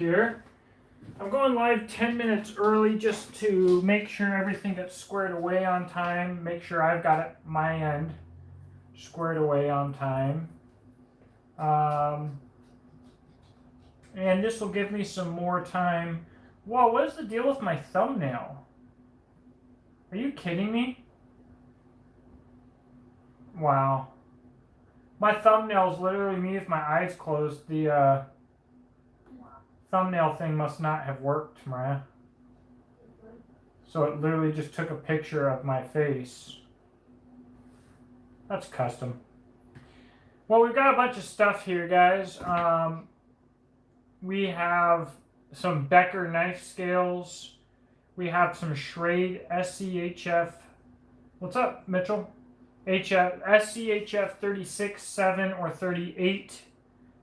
Here. I'm going live 10 minutes early just to make sure everything gets squared away on time. Make sure I've got it my end squared away on time. And this will give me some more time. Whoa, what is the deal with my thumbnail? Are you kidding me? Wow. My thumbnail is literally me with my eyes closed. The thumbnail thing must not have worked, Mariah. So it literally just took a picture of my face. That's custom. Well, we've got a bunch of stuff here, guys. We have some Becker knife scales. We have some Schrade SCHF. What's up, Mitchell? SCHF 36, 7, or 38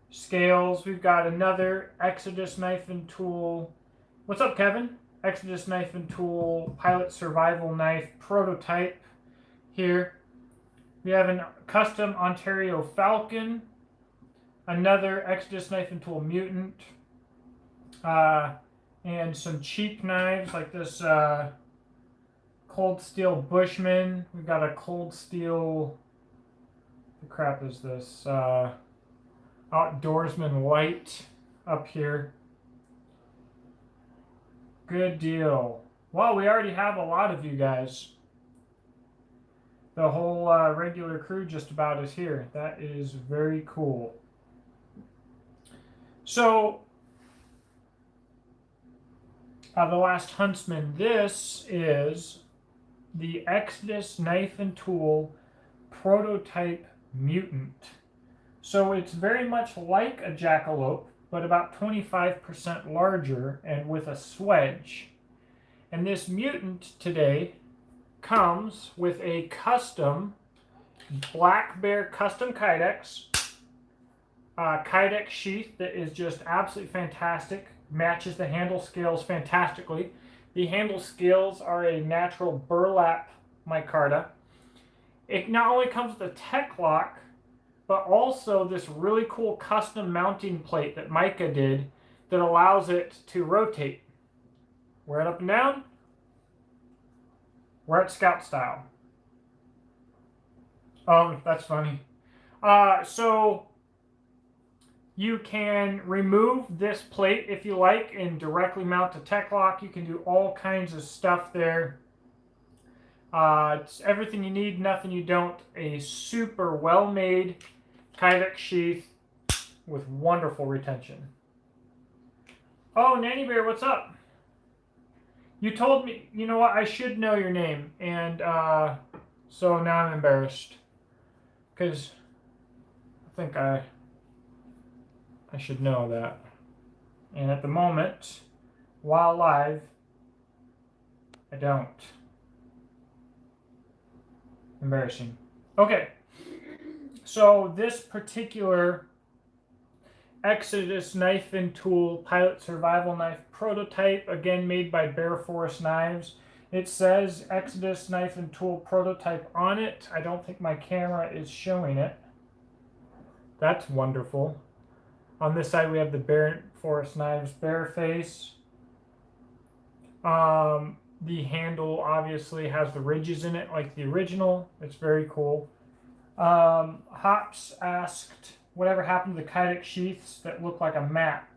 scales. We've got another Exodus knife and tool. What's up, Kevin? Exodus knife and tool pilot survival knife prototype here. We have a custom Ontario Falcon, another Exodus knife and tool mutant, and some cheap knives like this cold steel Bushman. We've got a cold steel, what the crap is this? Outdoorsman white up here. Good deal. Well, we already have a lot of you guys. The whole regular crew just about is here. That is very cool. So, The Last Huntsman. This is the Exodus knife and tool prototype mutant. So it's very much like a jackalope, but about 25% larger and with a swedge. And this mutant today comes with a custom Black Bear custom Kydex. Kydex sheath that is just absolutely fantastic. Matches the handle scales fantastically. The handle scales are a natural burlap micarta. It not only comes with a tech lock, but also this really cool custom mounting plate that Micah did that allows it to rotate. Wear it up and down. Wear it scout style. Oh, that's funny. So you can remove this plate if you like and directly mount a tech lock. You can do all kinds of stuff there. It's everything you need, nothing you don't. A super well-made Kydex sheath with wonderful retention. Oh, Nanny Bear, what's up? You told me, you know what, I should know your name, and so now I'm embarrassed. Because I think I should know that. And at the moment, while live, I don't. Embarrassing. Okay. So this particular Exodus knife and tool pilot survival knife prototype, again made by Bear Forest Knives. It says Exodus knife and tool prototype on it. I don't think my camera is showing it. That's wonderful. On this side we have the Bear Forest Knives bear face. The handle obviously has the ridges in it like the original. It's very cool. Hops asked whatever happened to the Kydex sheaths that look like a map.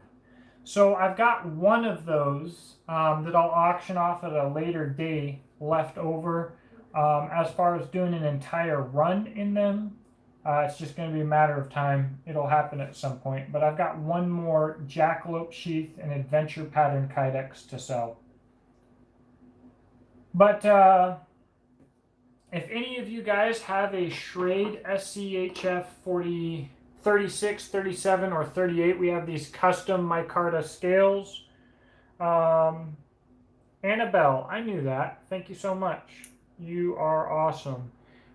So I've got one of those that I'll auction off at a later day left over. As far as doing an entire run in them, it's just going to be a matter of time. It'll happen at some point. But I've got one more jackalope sheath and adventure pattern Kydex to sell. But if any of you guys have a Schrade SCHF 36, 37, or 38, we have these custom micarta scales. Annabelle, I knew that. Thank you so much. You are awesome.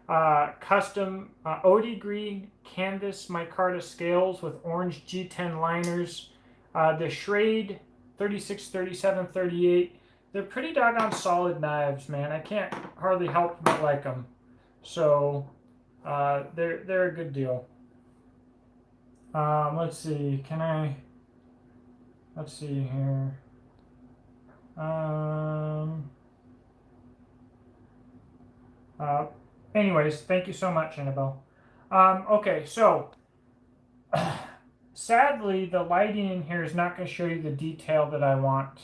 Custom OD green canvas micarta scales with orange G10 liners. The Schrade 36, 37, 38. They're pretty doggone solid knives, man. I can't hardly help but like them. So they're a good deal. Let's see. Can I Let's see here. Anyways, thank you so much, Annabelle. Okay, so sadly, the lighting in here is not going to show you the detail that I want.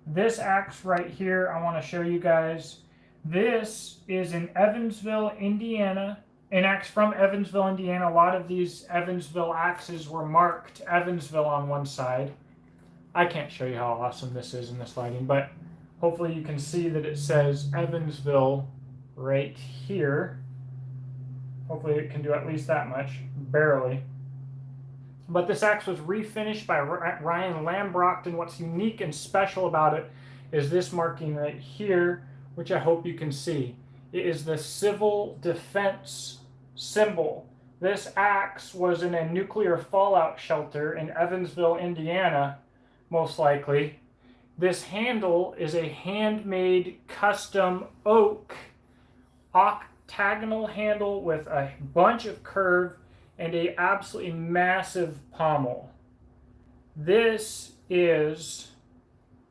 This axe right here, I want to show you guys. This is in Evansville, Indiana. An axe from Evansville, Indiana. A lot of these Evansville axes were marked Evansville on one side. I can't show you how awesome this is in this lighting, but hopefully you can see that it says Evansville right here. Hopefully it can do at least that much, barely. But this axe was refinished by Ryan Lambrocht, and what's unique and special about it is this marking right here, which I hope you can see. It is the civil defense symbol. This axe was in a nuclear fallout shelter in Evansville, Indiana, most likely. This handle is a handmade custom oak octagonal handle with a bunch of curve and a absolutely massive pommel. This is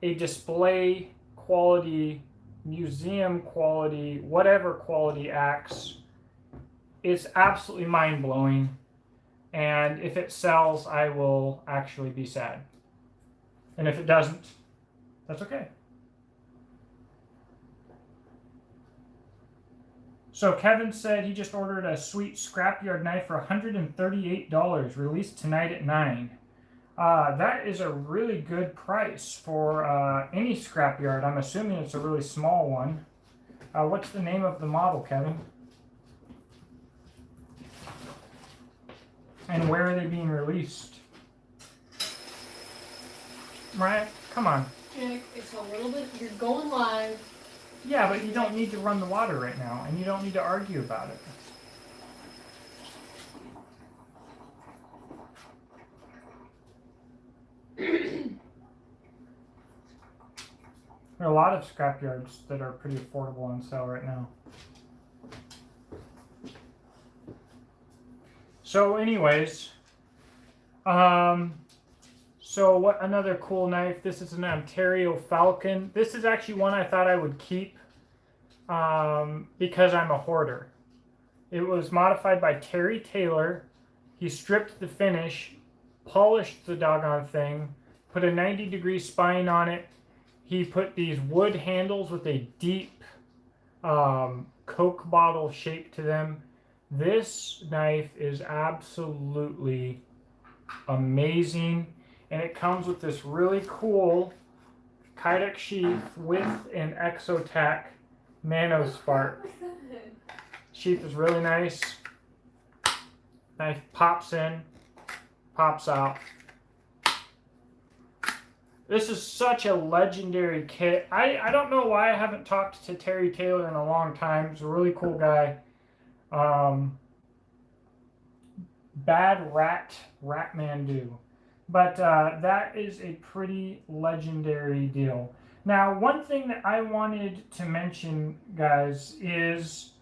a display quality, museum quality, whatever quality axe. It's absolutely mind-blowing, and if it sells, I will actually be sad. And if it doesn't, that's okay. So Kevin said he just ordered a sweet scrapyard knife for $138, released tonight at 9. That is a really good price for any scrapyard. I'm assuming it's a really small one. What's the name of the model, Kevin? And where are they being released? Mariah, come on. Nick, it's a little bit, you're going live. Yeah, but you don't need to run the water right now, and you don't need to argue about it. There are a lot of scrapyards that are pretty affordable on sale right now. So anyways, so what another cool knife, this is an Ontario Falcon. This is actually one I thought I would keep because I'm a hoarder. It was modified by Terry Taylor. He stripped the finish, polished the doggone thing, put a 90-degree spine on it. He put these wood handles with a deep Coke bottle shape to them. This knife is absolutely amazing. And it comes with this really cool Kydex sheath with an Exotac Nano Spark. Sheath is really nice. Knife pops in, pops out. This is such a legendary kit. I don't know why I haven't talked to Terry Taylor in a long time. He's a really cool guy. Bad Ratman do. But that is a pretty legendary deal. Now, one thing that I wanted to mention, guys, is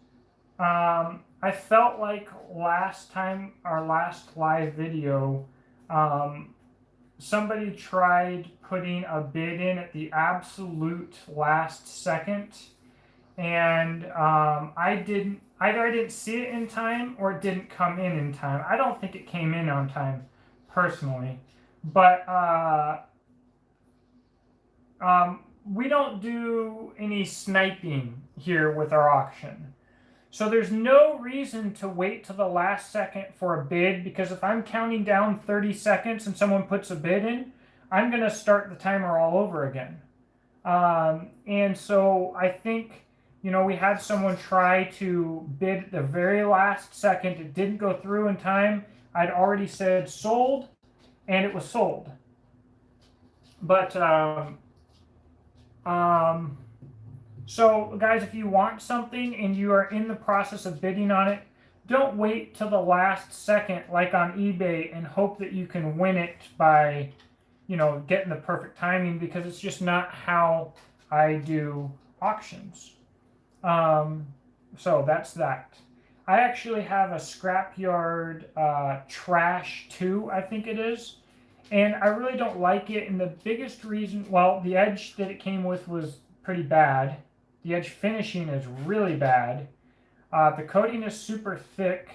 I felt like last time, our last live video, somebody tried putting a bid in at the absolute last second, and either I didn't see it in time or it didn't come in time. I don't think it came in on time, personally. But we don't do any sniping here with our auction. So there's no reason to wait till the last second for a bid, because if I'm counting down 30 seconds and someone puts a bid in, I'm going to start the timer all over again. And so I think, you know, we had someone try to bid at the very last second. It didn't go through in time. I'd already said sold, and it was sold. But so guys, if you want something and you are in the process of bidding on it, don't wait till the last second like on eBay and hope that you can win it by, you know, getting the perfect timing, because it's just not how I do auctions. So that's that. I actually have a Scrapyard Trash 2, I think it is. And I really don't like it. And the biggest reason, well, the edge that it came with was pretty bad. The edge finishing is really bad. The coating is super thick,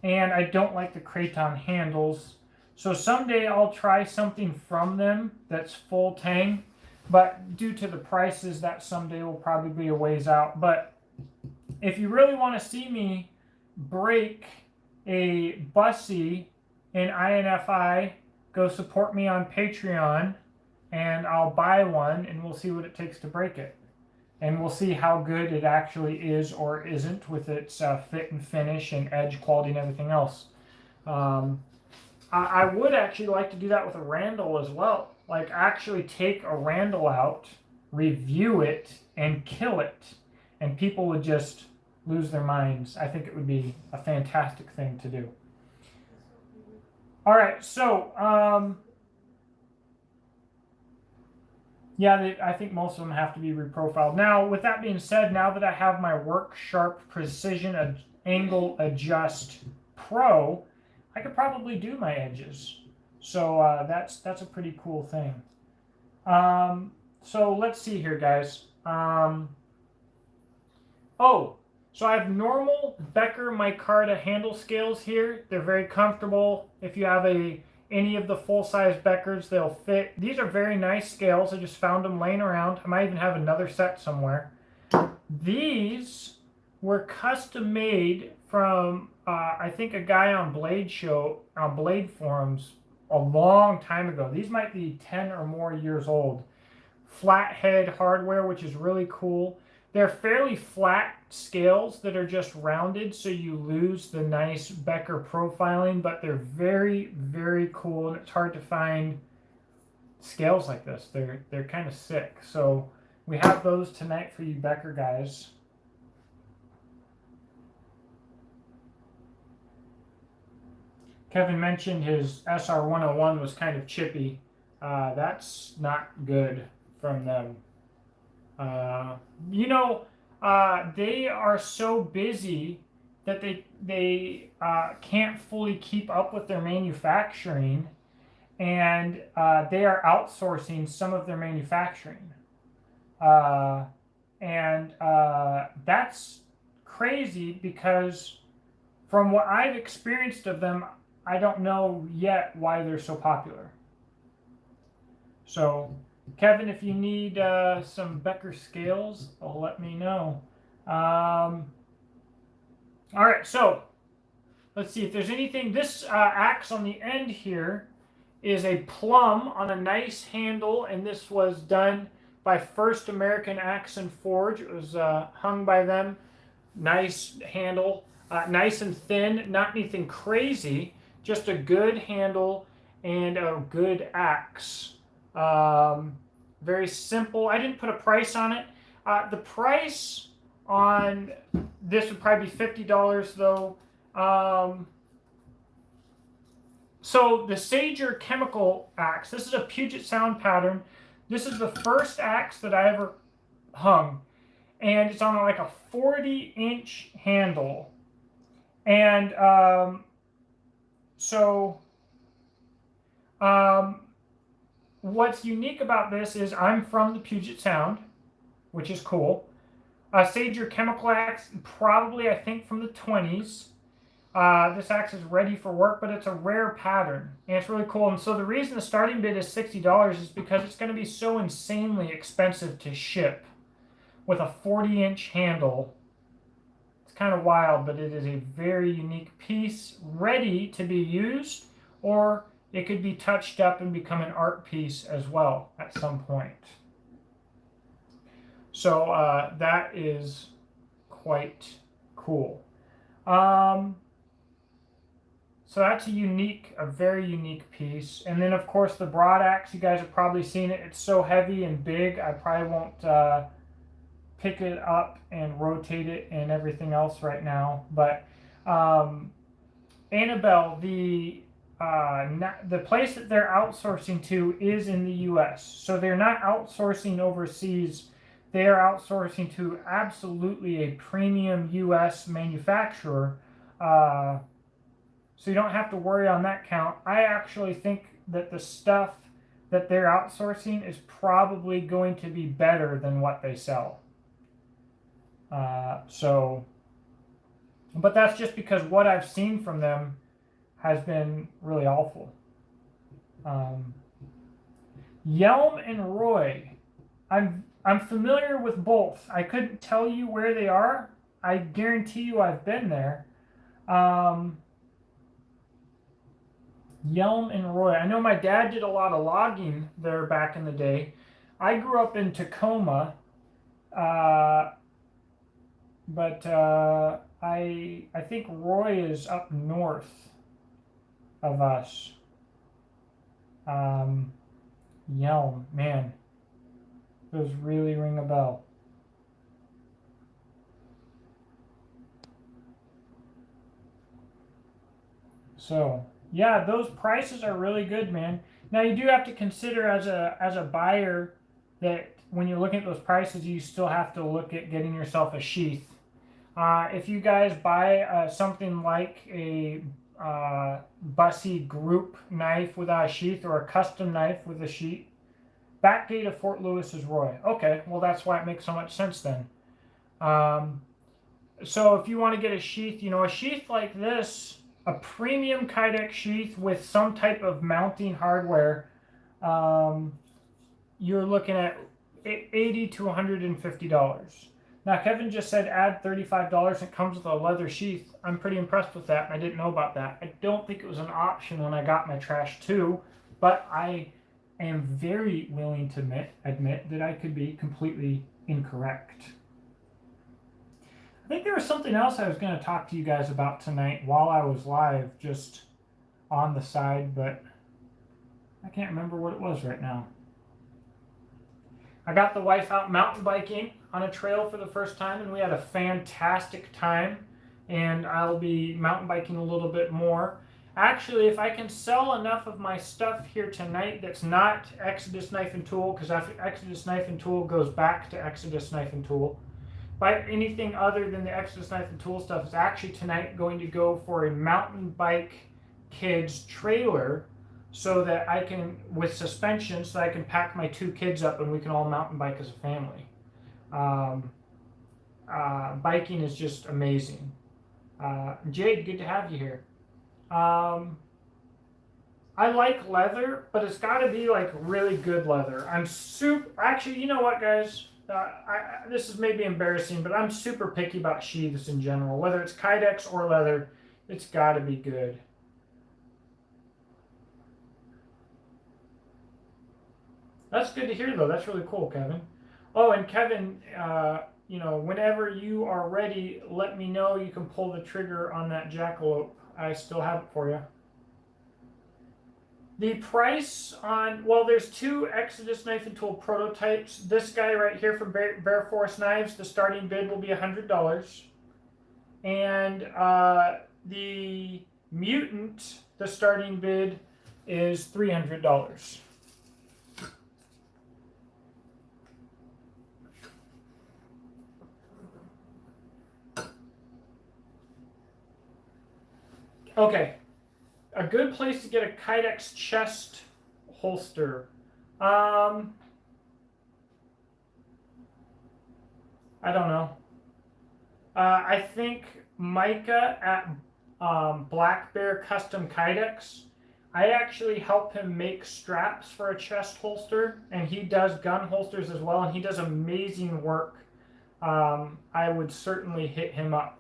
and I don't like the craton handles. So someday I'll try something from them that's full tang, but due to the prices, that someday will probably be a ways out. But if you really want to see me break a bussy in INFI, go support me on Patreon, and I'll buy one, and we'll see what it takes to break it. And we'll see how good it actually is or isn't with its fit and finish and edge quality and everything else. I would actually like to do that with a Randall as well. Like actually take a Randall out, review it, and kill it. And people would just lose their minds. I think it would be a fantastic thing to do. All right, so yeah, I think most of them have to be reprofiled. Now, with that being said, now that I have my Work Sharp Precision Angle Adjust Pro, I could probably do my edges. So that's a pretty cool thing. So let's see here, guys. So I have normal Becker micarta handle scales here. They're very comfortable. If you have any of the full-size Beckers, they'll fit. These are very nice scales. I just found them laying around. I might even have another set somewhere. These were custom made from, I think, a guy on Blade Forums a long time ago. These might be 10 or more years old. Flathead hardware, which is really cool. They're fairly flat scales that are just rounded, so you lose the nice Becker profiling, but they're very, very cool, and it's hard to find scales like this. They're kind of sick. So we have those tonight for you Becker guys. Kevin mentioned his SR101 was kind of chippy. That's not good from them. They are so busy that they can't fully keep up with their manufacturing, and they are outsourcing some of their manufacturing. That's crazy because from what I've experienced of them, I don't know yet why they're so popular. So Kevin, if you need some Becker scales, let me know. All right, so let's see if there's anything. This axe on the end here is a plum on a nice handle, and this was done by First American Axe and Forge. It was hung by them. Nice handle, nice and thin, not anything crazy, just a good handle and a good axe. Very simple. I didn't put a price on it. The price on this would probably be $50 though. So the Sager chemical axe, this is a Puget Sound pattern. This is the first axe that I ever hung, and it's on like a 40-inch handle. And what's unique about this is I'm from the Puget Sound, which is cool. Sager chemical axe, probably I think from the 20s. This axe is ready for work, but it's a rare pattern, and it's really cool. And so the reason the starting bid is $60 is because it's going to be so insanely expensive to ship with a 40-inch handle. It's kind of wild, but it is a very unique piece, ready to be used, or it could be touched up and become an art piece as well at some point. So that is quite cool. So that's a very unique piece. And then, of course, the broad axe, you guys have probably seen it. It's so heavy and big, I probably won't pick it up and rotate it and everything else right now. But Annabelle, the place that they're outsourcing to is in the U.S. So they're not outsourcing overseas. They are outsourcing to absolutely a premium U.S. manufacturer. So you don't have to worry on that count. I actually think that the stuff that they're outsourcing is probably going to be better than what they sell. But that's just because what I've seen from them has been really awful. Yelm and Roy, I'm familiar with both. I couldn't tell you where they are. I guarantee you I've been there. Yelm and Roy. I know my dad did a lot of logging there back in the day. I grew up in Tacoma, but I think Roy is up north of us. Yelm, man, those really ring a bell. So yeah, those prices are really good, man. Now you do have to consider as a buyer that when you're looking at those prices, you still have to look at getting yourself a sheath. If you guys buy something like a Bussy group knife without a sheath or a custom knife with a sheath, backgate of Fort Lewis is Roy. Okay, well that's why it makes so much sense then. So if you want to get a sheath, a sheath like this, a premium Kydex sheath with some type of mounting hardware, you're looking at $80 to $150. Now, Kevin just said add $35. It comes with a leather sheath. I'm pretty impressed with that, and I didn't know about that. I don't think it was an option when I got my Trash 2, but I am very willing to admit that I could be completely incorrect. I think there was something else I was going to talk to you guys about tonight while I was live, just on the side, but I can't remember what it was right now. I got the wife out mountain biking on a trail for the first time, and we had a fantastic time, and I'll be mountain biking a little bit more. Actually, if I can sell enough of my stuff here tonight that's not Exodus Knife and Tool, because Exodus Knife and Tool goes back to Exodus Knife and Tool, but anything other than the Exodus Knife and Tool stuff is actually tonight going to go for a mountain bike kids trailer, so that I can, with suspension, so that I can pack my 2 kids up and we can all mountain bike as a family. Biking is just amazing. Jade, good to have you here. I like leather, but it's got to be like really good leather. Actually, you know what, guys? This is maybe embarrassing, but I'm super picky about sheaths in general. Whether it's Kydex or leather, it's got to be good. That's good to hear, though. That's really cool, Kevin. Oh, and Kevin, whenever you are ready, let me know. You can pull the trigger on that jackalope. I still have it for you. The price on, there's 2 Exodus Knife and Tool prototypes. This guy right here from Bear Force Knives, the starting bid will be $100. And the Mutant, the starting bid is $300. Okay, a good place to get a Kydex chest holster. I don't know. I think Micah at Black Bear Custom Kydex, I actually help him make straps for a chest holster, and he does gun holsters as well, and he does amazing work. I would certainly hit him up.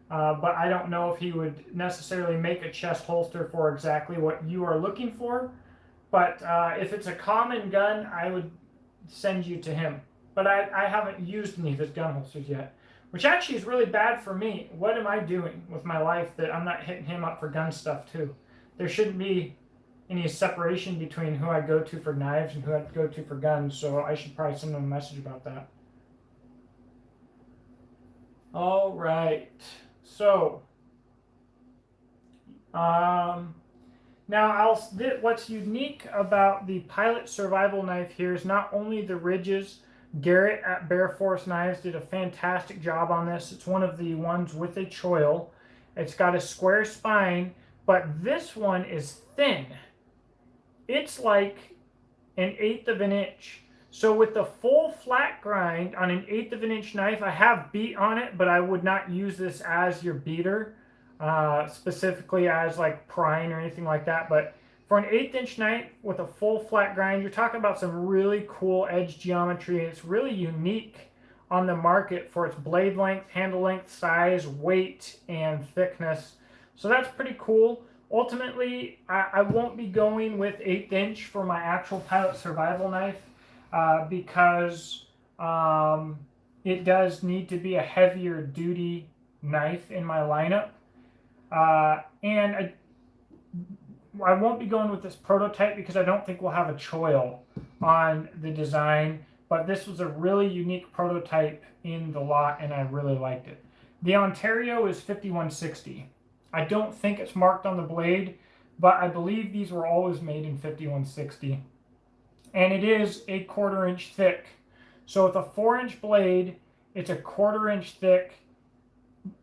But I don't know if he would necessarily make a chest holster for exactly what you are looking for. But if it's a common gun, I would send you to him. But I haven't used any of his gun holsters yet, which actually is really bad for me. What am I doing with my life that I'm not hitting him up for gun stuff too? There shouldn't be any separation between who I go to for knives and who I go to for guns, so I should probably send him a message about that. All right. So, now what's unique about the Pilot Survival Knife here is not only the ridges. Garrett at Bear Force Knives did a fantastic job on this. It's one of the ones with a choil. It's got a square spine, but this one is thin. it's like an eighth of an inch. So with the full flat grind on an eighth of an inch knife, I have beat on it, but I would not use this as your beater, specifically as like prying or anything like that. But for an eighth inch knife with a full flat grind, you're talking about some really cool edge geometry. It's really unique on the market for its blade length, handle length, size, weight, and thickness. So that's pretty cool. Ultimately, I won't be going with 1/8 inch for my actual pilot survival knife because it does need to be a heavier duty knife in my lineup. And I won't be going with this prototype because I don't think we'll have a choil on the design, but this was a really unique prototype in the lot and I really liked it. The Ontario is 5160. I don't think it's marked on the blade, but I believe these were always made in 5160. And it is a 1/4 inch thick. So with a 4-inch blade, it's a 1/4 inch thick.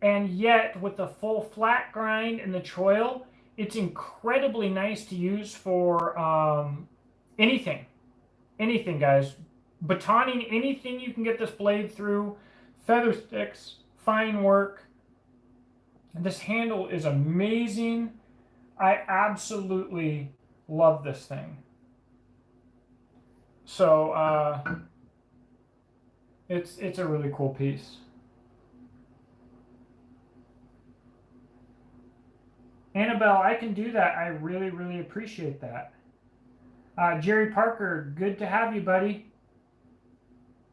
And yet with the full flat grind and the choil, it's incredibly nice to use for anything. Anything, guys. Batoning anything you can get this blade through. Feather sticks, fine work. This handle is amazing. I absolutely love this thing. So it's a really cool piece. Annabelle, I can do that. I really, really appreciate that. Jerry Parker, good to have you, buddy.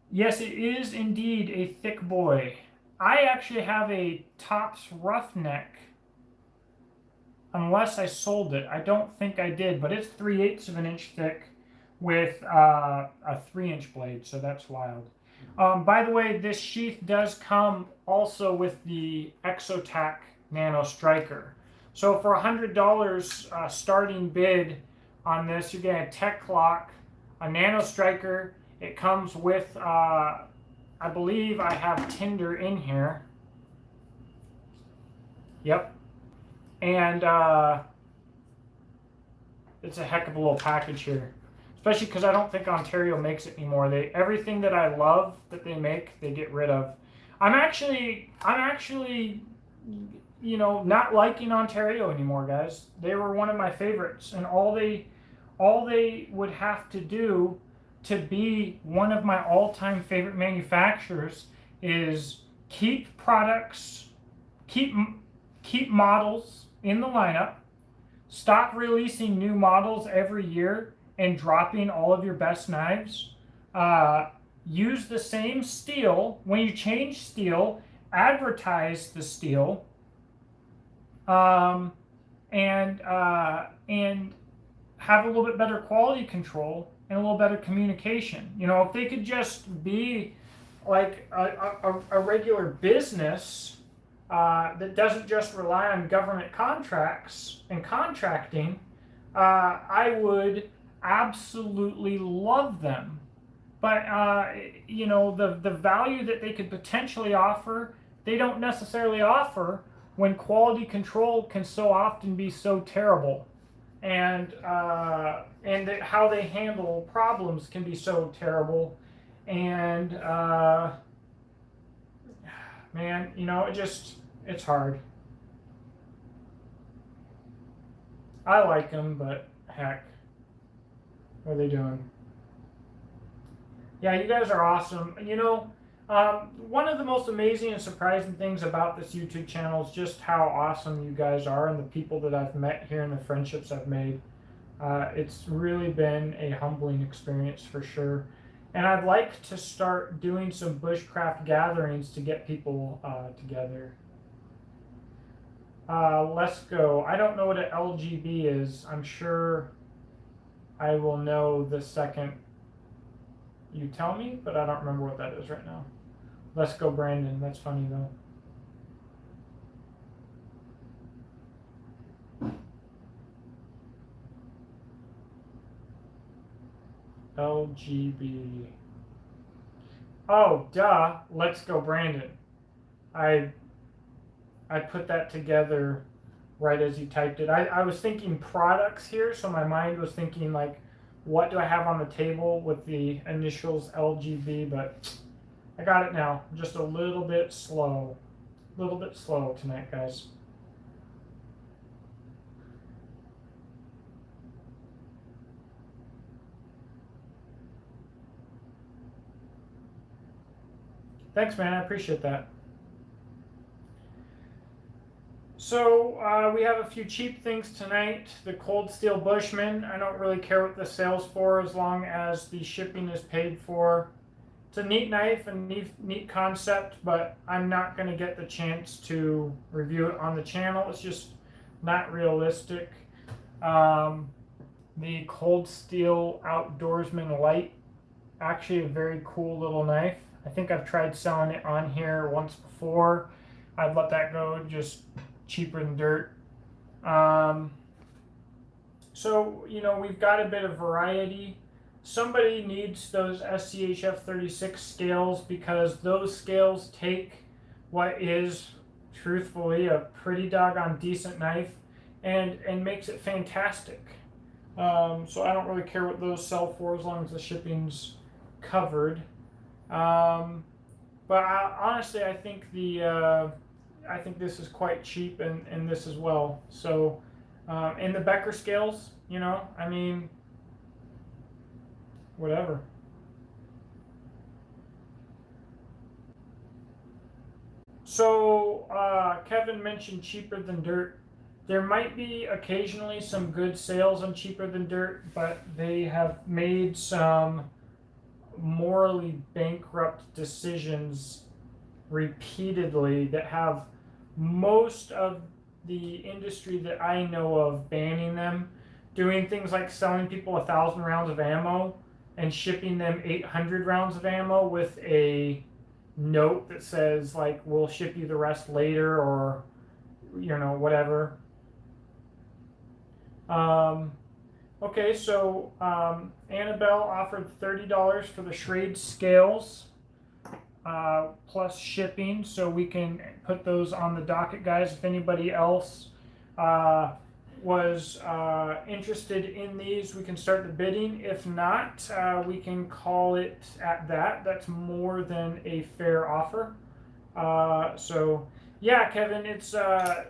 Yes, it is indeed a thick boy. I actually have a Tops Roughneck, unless I sold it. I don't think I did, but it's 3/8 of an inch thick with a 3-inch blade, so that's wild. By the way, this sheath does come also with the Exotac Nano Striker. So for $100 starting bid on this, you're getting a Tech Lock, a Nano Striker. It comes with, I believe I have Tinder in here. Yep. And it's a heck of a little package here. Especially because I don't think Ontario makes it anymore. Everything that I love that they make, they get rid of. I'm actually, you know, not liking Ontario anymore, guys. They were one of my favorites, and all they would have to do to be one of my all-time favorite manufacturers is keep products, keep models in the lineup, stop releasing new models every year and dropping all of your best knives. Use the same steel. When you change steel, advertise the steel. And have a little bit better quality control and a little better communication. You know, if they could just be like a regular business that doesn't just rely on government contracts and contracting, I would absolutely love them. But you know, the value that they could potentially offer, they don't necessarily offer when quality control can so often be so terrible, and how they handle problems can be so terrible, and man, you know, it's hard. I like them, but heck, what are they doing? Yeah, you guys are awesome. You know, one of the most amazing and surprising things about this YouTube channel is just how awesome you guys are and the people that I've met here and the friendships I've made. It's really been a humbling experience for sure. And I'd like to start doing some bushcraft gatherings to get people together. Let's go. I don't know what an LGB is. I'm sure I will know the second you tell me, but I don't remember what that is right now. Let's go, Brandon. That's funny, though. LGB. Oh, duh. Let's go, Brandon. I put that together right as you typed it. I was thinking products here, so my mind was thinking like, what do I have on the table with the initials LGB, but I got it now. Just a little bit slow. A little bit slow tonight, guys. Thanks, man. I appreciate that. So we have a few cheap things tonight. The Cold Steel Bushman. I don't really care what the sale's for as long as the shipping is paid for. It's a neat knife and neat concept, but I'm not going to get the chance to review it on the channel. It's just not realistic. The Cold Steel Outdoorsman Light. Actually a very cool little knife. I think I've tried selling it on here once before. I'd let that go, just cheaper than dirt. So, we've got a bit of variety. Somebody needs those SCHF 36 scales because those scales take what is, truthfully, a pretty doggone decent knife and makes it fantastic. So I don't really care what those sell for as long as the shipping's covered. But honestly, I think I think this is quite cheap, and this as well. So, and the Becker scales, I mean, whatever. So, Kevin mentioned cheaper than dirt. There might be occasionally some good sales on cheaper than dirt, but they have made some morally bankrupt decisions repeatedly that have most of the industry that I know of banning them, doing things like selling people 1,000 rounds of ammo and shipping them 800 rounds of ammo with a note that says like, we'll ship you the rest later, or whatever. Okay, so Annabelle offered $30 for the Schrade scales plus shipping, so we can put those on the docket, guys. If anybody else was interested in these, we can start the bidding. If not, we can call it at that. That's more than a fair offer. So yeah, Kevin, it's a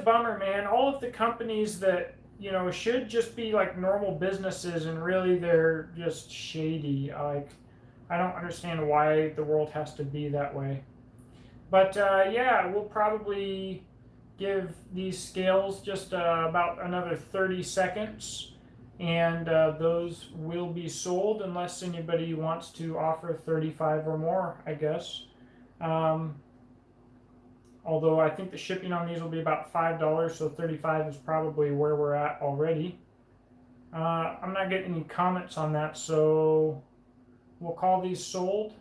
bummer, man. All of the companies that should just be like normal businesses, and really they're just shady. Like, I don't understand why the world has to be that way. But yeah, we'll probably give these scales just about another 30 seconds, and those will be sold unless anybody wants to offer 35 or more, I guess. Although I think the shipping on these will be about $5, so 35 is probably where we're at already. I'm not getting any comments on that, so we'll call these sold.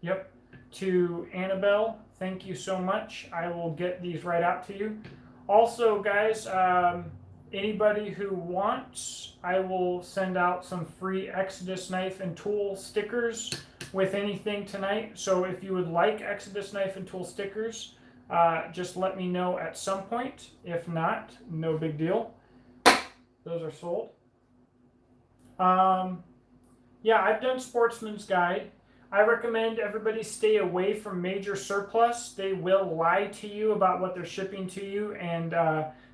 Yep. To Annabelle, thank you so much. I will get these right out to you. Also, guys, anybody who wants, I will send out some free Exodus knife and tool stickers with anything tonight. So if you would like Exodus knife and tool stickers, just let me know at some point. If not, no big deal. Those are sold. Yeah, I've done Sportsman's Guide. I recommend everybody stay away from major surplus. They will lie to you about what they're shipping to you, and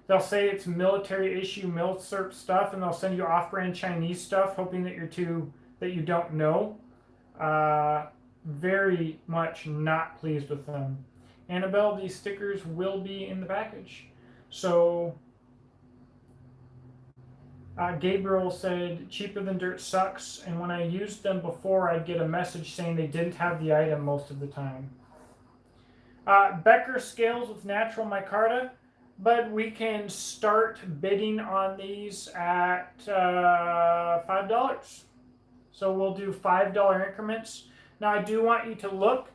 they'll say it's military issue mil-cert stuff, and they'll send you off-brand Chinese stuff, hoping that you don't know. Very much not pleased with them. Annabelle, these stickers will be in the package. So Gabriel said, cheaper than dirt sucks, and when I used them before, I'd get a message saying they didn't have the item most of the time. Becker scales with natural micarta, but we can start bidding on these at $5. So we'll do $5 increments. Now I do want you to look.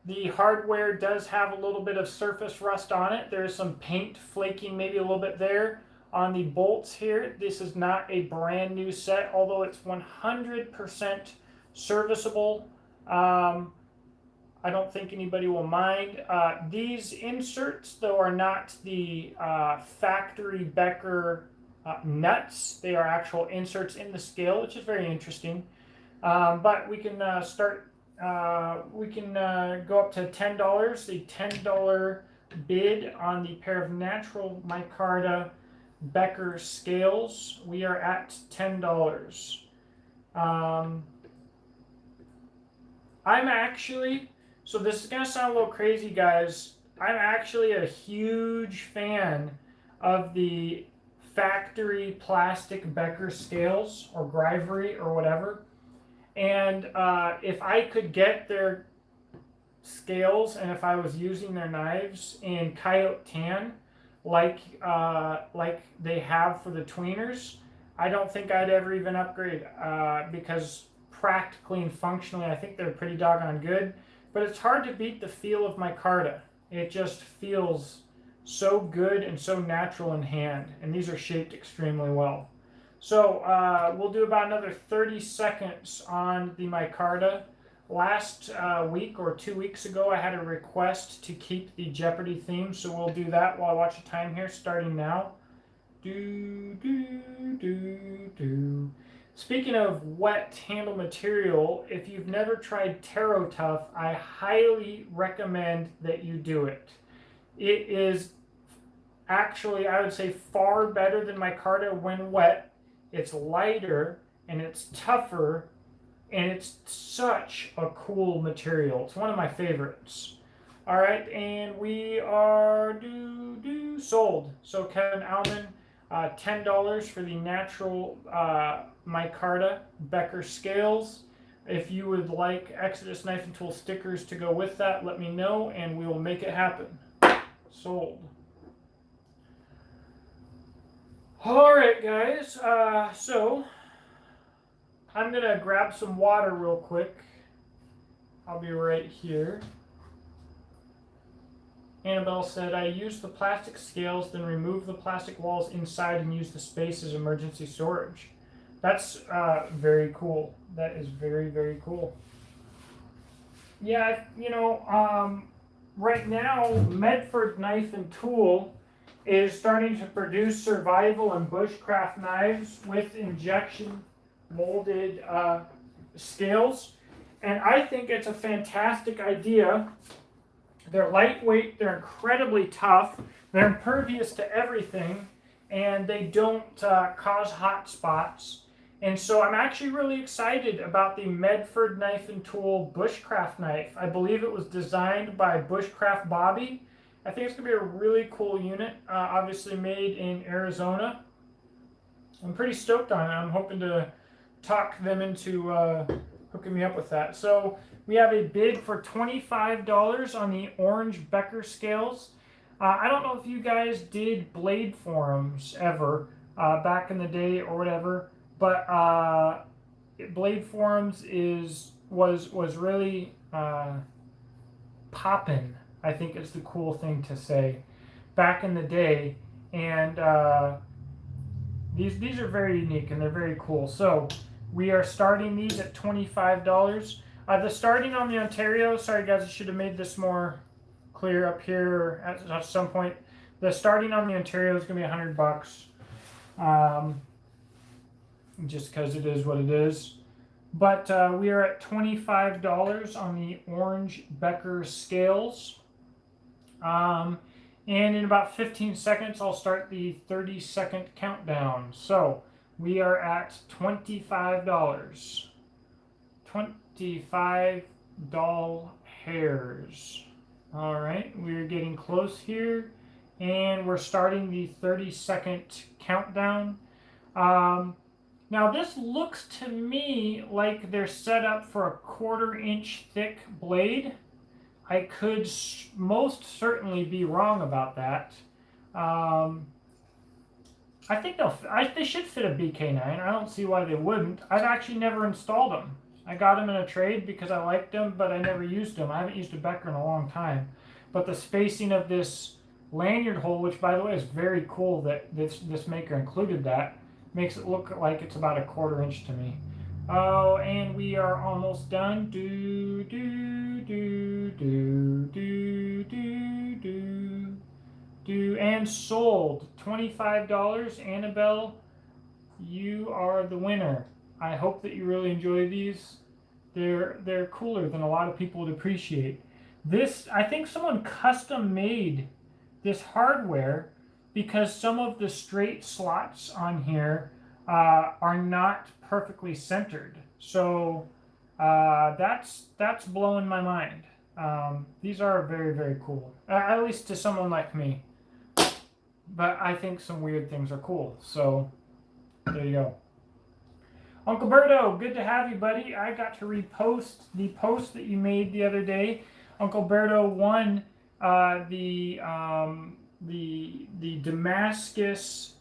The hardware does have a little bit of surface rust on it. There's some paint flaking maybe a little bit there. On the bolts here, this is not a brand new set, although it's 100% serviceable. I I don't think anybody will mind. These inserts, though, are not the factory Becker nuts. They are actual inserts in the scale, which is very interesting. But we can we can go up to $10. The $10 bid on the pair of natural micarta Becker scales. We are at $10. I'm actually, so this is going to sound a little crazy, guys. I'm actually a huge fan of the factory plastic Becker scales, or Grivery, or whatever. And if I could get their scales, and if I was using their knives in coyote tan, like they have for the tweeners, I don't think I'd ever even upgrade, because practically and functionally, I think they're pretty doggone good. But it's hard to beat the feel of micarta. It just feels so good and so natural in hand, and these are shaped extremely well. So we'll do about another 30 seconds on the micarta. Last week or 2 weeks ago, I had a request to keep the Jeopardy theme, so we'll do that while I watch the time here, starting now. Speaking of wet handle material, if you've never tried Taro Tough, I highly recommend that you do it. It is actually, I would say, far better than micarta when wet. It's lighter and it's tougher, and it's such a cool material. It's one of my favorites. All right, and we are sold. So Kevin Alman, $10 for the natural micarta Becker scales. If you would like Exodus Knife and Tool stickers to go with that, let me know and we will make it happen. Sold. All right, guys. So I'm gonna grab some water real quick. I'll be right here. Annabelle said, I use the plastic scales, then remove the plastic walls inside and use the space as emergency storage. That's very cool. That is very, very cool. Yeah, you know, right now, Medford Knife and Tool is starting to produce survival and bushcraft knives with injection molded scales. And I think it's a fantastic idea. They're lightweight, they're incredibly tough, they're impervious to everything, and they don't cause hot spots. And so I'm actually really excited about the Medford Knife and Tool bushcraft knife. I believe it was designed by Bushcraft Bobby. I think it's going to be a really cool unit, obviously made in Arizona. I'm pretty stoked on it. I'm hoping to talk them into hooking me up with that. So we have a bid for $25 on the orange Becker scales. I don't know if you guys did blade forums ever back in the day or whatever, but blade forums was really poppin', I think is the cool thing to say, back in the day. And these are very unique and they're very cool. So we are starting these at $25. The starting on the Ontario, sorry guys, I should have made this more clear up here at some point. The starting on the Ontario is going to be $100, just because it is what it is. But we are at $25 on the orange Becker scales. And in about 15 seconds, I'll start the 30-second countdown. So we are at $25. $25 hairs. All right, we're getting close here, and we're starting the 30-second countdown. Now this looks to me like they're set up for a 1/4 inch thick blade. I could most certainly be wrong about that. I think they should fit a BK9. I don't see why they wouldn't. I've actually never installed them. I got them in a trade because I liked them, but I never used them. I haven't used a Becker in a long time. But the spacing of this lanyard hole, which by the way is very cool that this maker included that, makes it look like it's about a 1/4 inch to me. Oh, and we are almost done. And sold. $25. Annabelle, you are the winner. I hope that you really enjoy these. They're cooler than a lot of people would appreciate. This, I think someone custom made this hardware because some of the straight slots on here are not perfectly centered. So that's blowing my mind. These are very, very cool, at least to someone like me. But I think some weird things are cool. So there you go. Uncle Berto, good to have you, buddy. I got to repost the post that you made the other day. Uncle Berto won the Damascus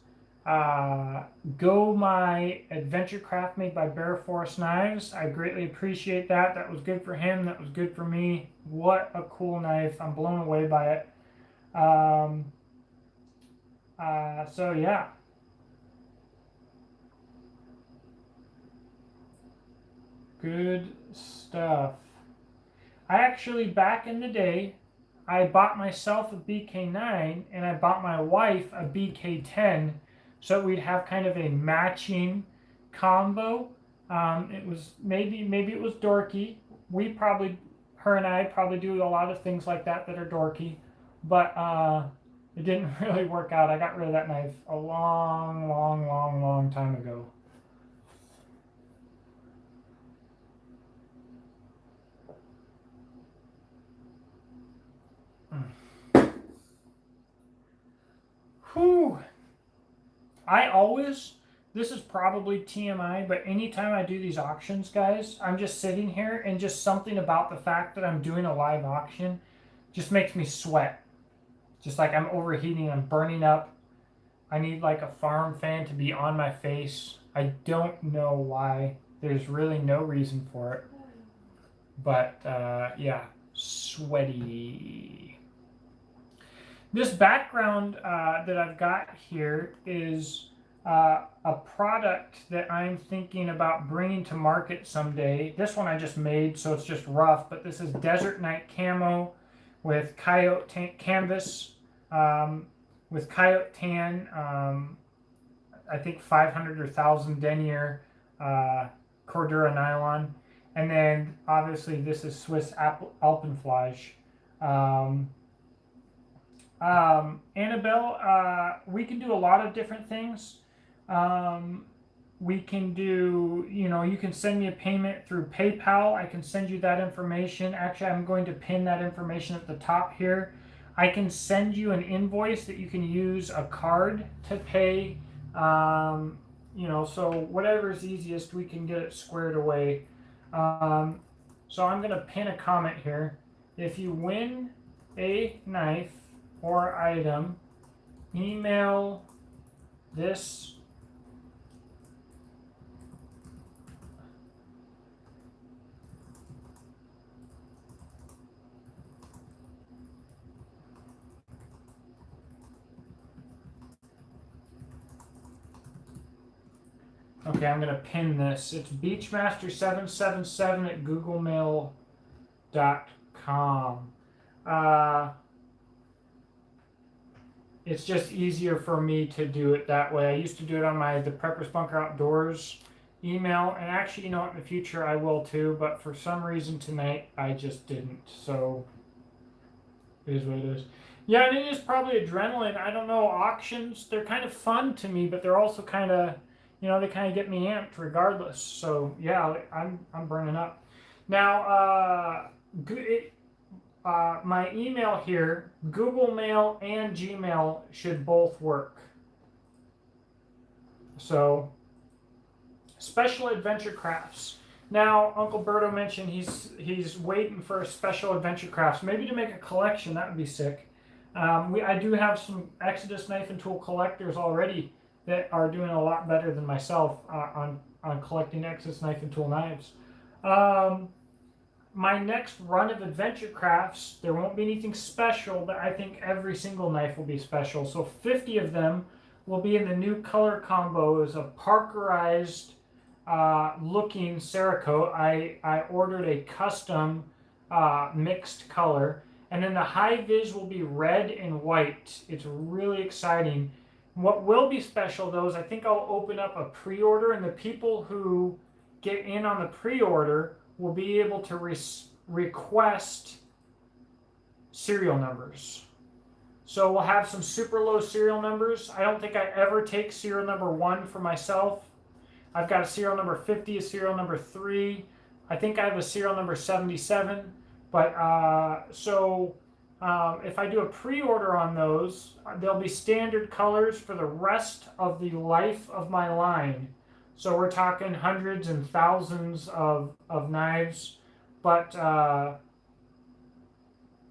Go My Adventure Craft made by Bear Forest Knives. I greatly appreciate that. That was good for him. That was good for me. What a cool knife. I'm blown away by it. So yeah. Good stuff. I actually, back in the day, I bought myself a BK9 and I bought my wife a BK10 so we'd have kind of a matching combo. It was maybe it was dorky. Her and I probably do a lot of things like that are dorky, but it didn't really work out. I got rid of that knife a long time ago. Whew. This is probably TMI, but anytime I do these auctions, guys, I'm just sitting here and just something about the fact that I'm doing a live auction just makes me sweat. Just like I'm overheating, I'm burning up. I need like a farm fan to be on my face. I don't know why. There's really no reason for it. But yeah, sweaty. This background that I've got here is a product that I'm thinking about bringing to market someday. This one I just made, so it's just rough, but this is Desert Night Camo with coyote canvas, with coyote tan, I think 500 or 1000 denier Cordura nylon. And then obviously this is Swiss Alpenflage. Annabelle, we can do a lot of different things. We can do, you can send me a payment through PayPal. I can send you that information. Actually, I'm going to pin that information at the top here. I can send you an invoice that you can use a card to pay. So whatever is easiest, we can get it squared away. So I'm going to pin a comment here. If you win a knife or item, email this Okay, I'm going to pin this. It's beachmaster777 at googlemail.com. It's just easier for me to do it that way. I used to do it on the Preppers Bunker Outdoors email, and actually, in the future I will too, but for some reason tonight I just didn't. So it is what it is. Yeah, and it is probably adrenaline. I don't know, auctions, they're kind of fun to me, but they're also kind of, they kind of get me amped regardless. So yeah, I'm burning up. Now, my email here, Google Mail and Gmail should both work. So, Special Adventure Crafts. Now, Uncle Berto mentioned he's waiting for a Special Adventure Crafts, maybe to make a collection. That would be sick. I do have some Exodus knife and tool collectors already that are doing a lot better than myself on collecting Exodus knife and tool knives. My next run of Adventure Crafts, there won't be anything special, but I think every single knife will be special. So 50 of them will be in the new color combos of Parkerized looking Cerakote. I ordered a custom mixed color. And then the high vis will be red and white. It's really exciting. What will be special though is I think I'll open up a pre-order, and the people who get in on the pre-order will be able to request serial numbers. So we'll have some super low serial numbers. I don't think I ever take serial number 1 for myself. I've got a serial number 50, a serial number 3. I think I have a serial number 77. But if I do a pre-order on those, they'll be standard colors for the rest of the life of my line. So we're talking hundreds and thousands of knives, but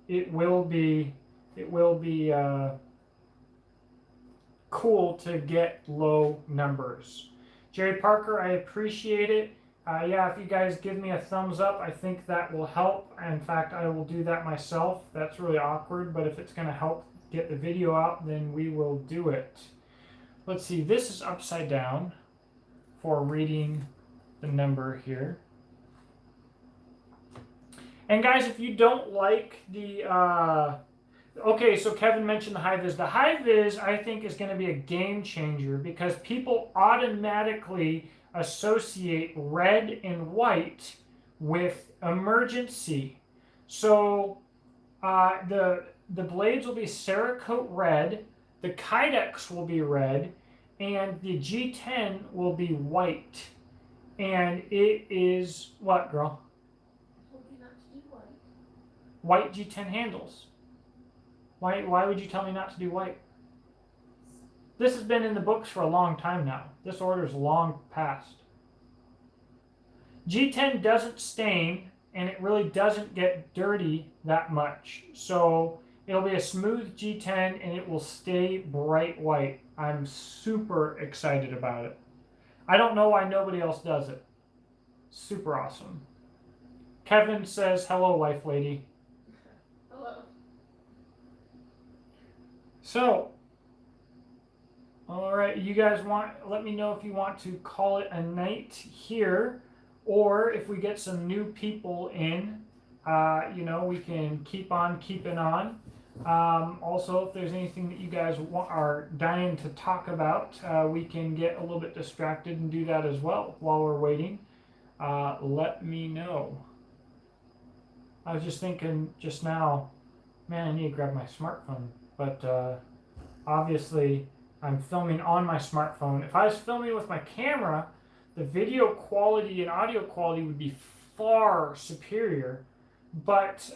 it will be cool to get low numbers. Jerry Parker, I appreciate it. Yeah, if you guys give me a thumbs up, I think that will help. In fact, I will do that myself. That's really awkward, but if it's going to help get the video out, then we will do it. Let's see, this is upside down for reading the number here. And guys, if you don't like the... okay, so Kevin mentioned the high vis. The high vis, I think, is going to be a game changer because people automatically associate red and white with emergency. So the blades will be Cerakote red, the Kydex will be red, and the G10 will be white. And it is what, girl? I told you not to do white. White G10 handles. Why would you tell me not to do white? This has been in the books for a long time now. This order's long past. G10 doesn't stain, and it really doesn't get dirty that much. So it'll be a smooth G10, and it will stay bright white. I'm super excited about it. I don't know why nobody else does it. Super awesome. Kevin says, hello, wife lady. Hello. So, all right, you guys let me know if you want to call it a night here, or if we get some new people in, we can keep on keeping on. Also, if there's anything that you guys are dying to talk about, we can get a little bit distracted and do that as well while we're waiting. Let me know. I was just thinking just now, man, I need to grab my smartphone, but obviously I'm filming on my smartphone. If I was filming with my camera, the video quality and audio quality would be far superior, but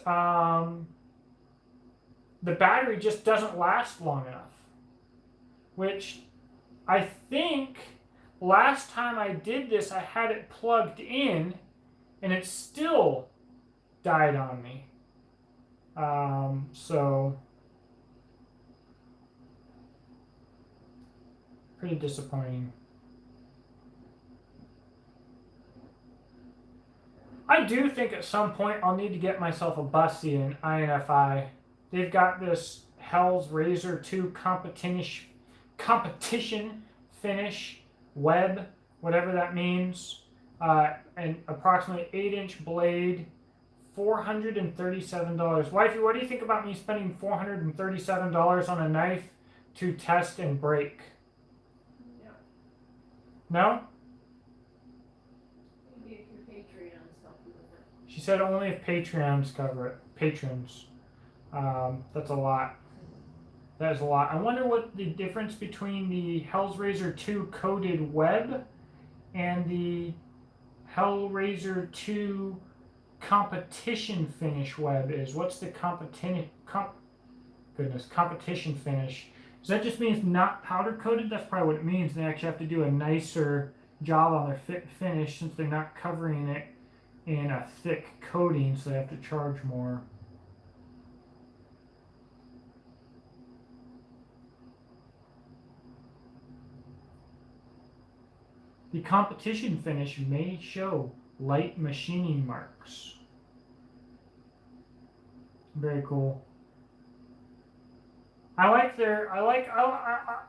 the battery just doesn't last long enough, which I think last time I did this, I had it plugged in and it still died on me. So pretty disappointing. I do think at some point I'll need to get myself a bussy in INFI. They've got this Hell's Razor 2 competition finish web, whatever that means, and approximately 8-inch blade, $437. Wifey, what do you think about me spending $437 on a knife to test and break? No? Maybe if your Patreons help you with it. She said only if Patreons cover it. Patrons. That's a lot. That is a lot. I wonder what the difference between the Hellraiser 2 coated web and the Hellraiser 2 competition finish web is. What's the competition finish? Does that just mean it's not powder coated? That's probably what it means. They actually have to do a nicer job on their finish since they're not covering it in a thick coating, so they have to charge more. The competition finish may show light machining marks. Very cool.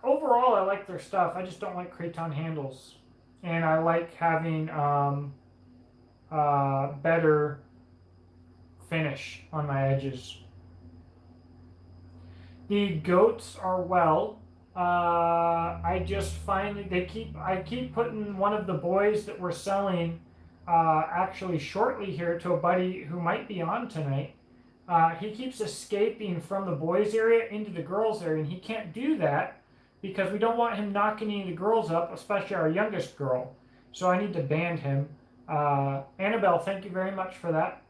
Overall I like their stuff. I just don't like Kraton handles. and I like having better finish on my edges. The goats are well. I just finally I keep putting one of the boys that we're selling actually shortly here to a buddy who might be on tonight. He keeps escaping from the boys area into the girls area, and he can't do that because we don't want him knocking any of the girls up, especially our youngest girl. So I need to ban him. Annabelle, thank you very much for that.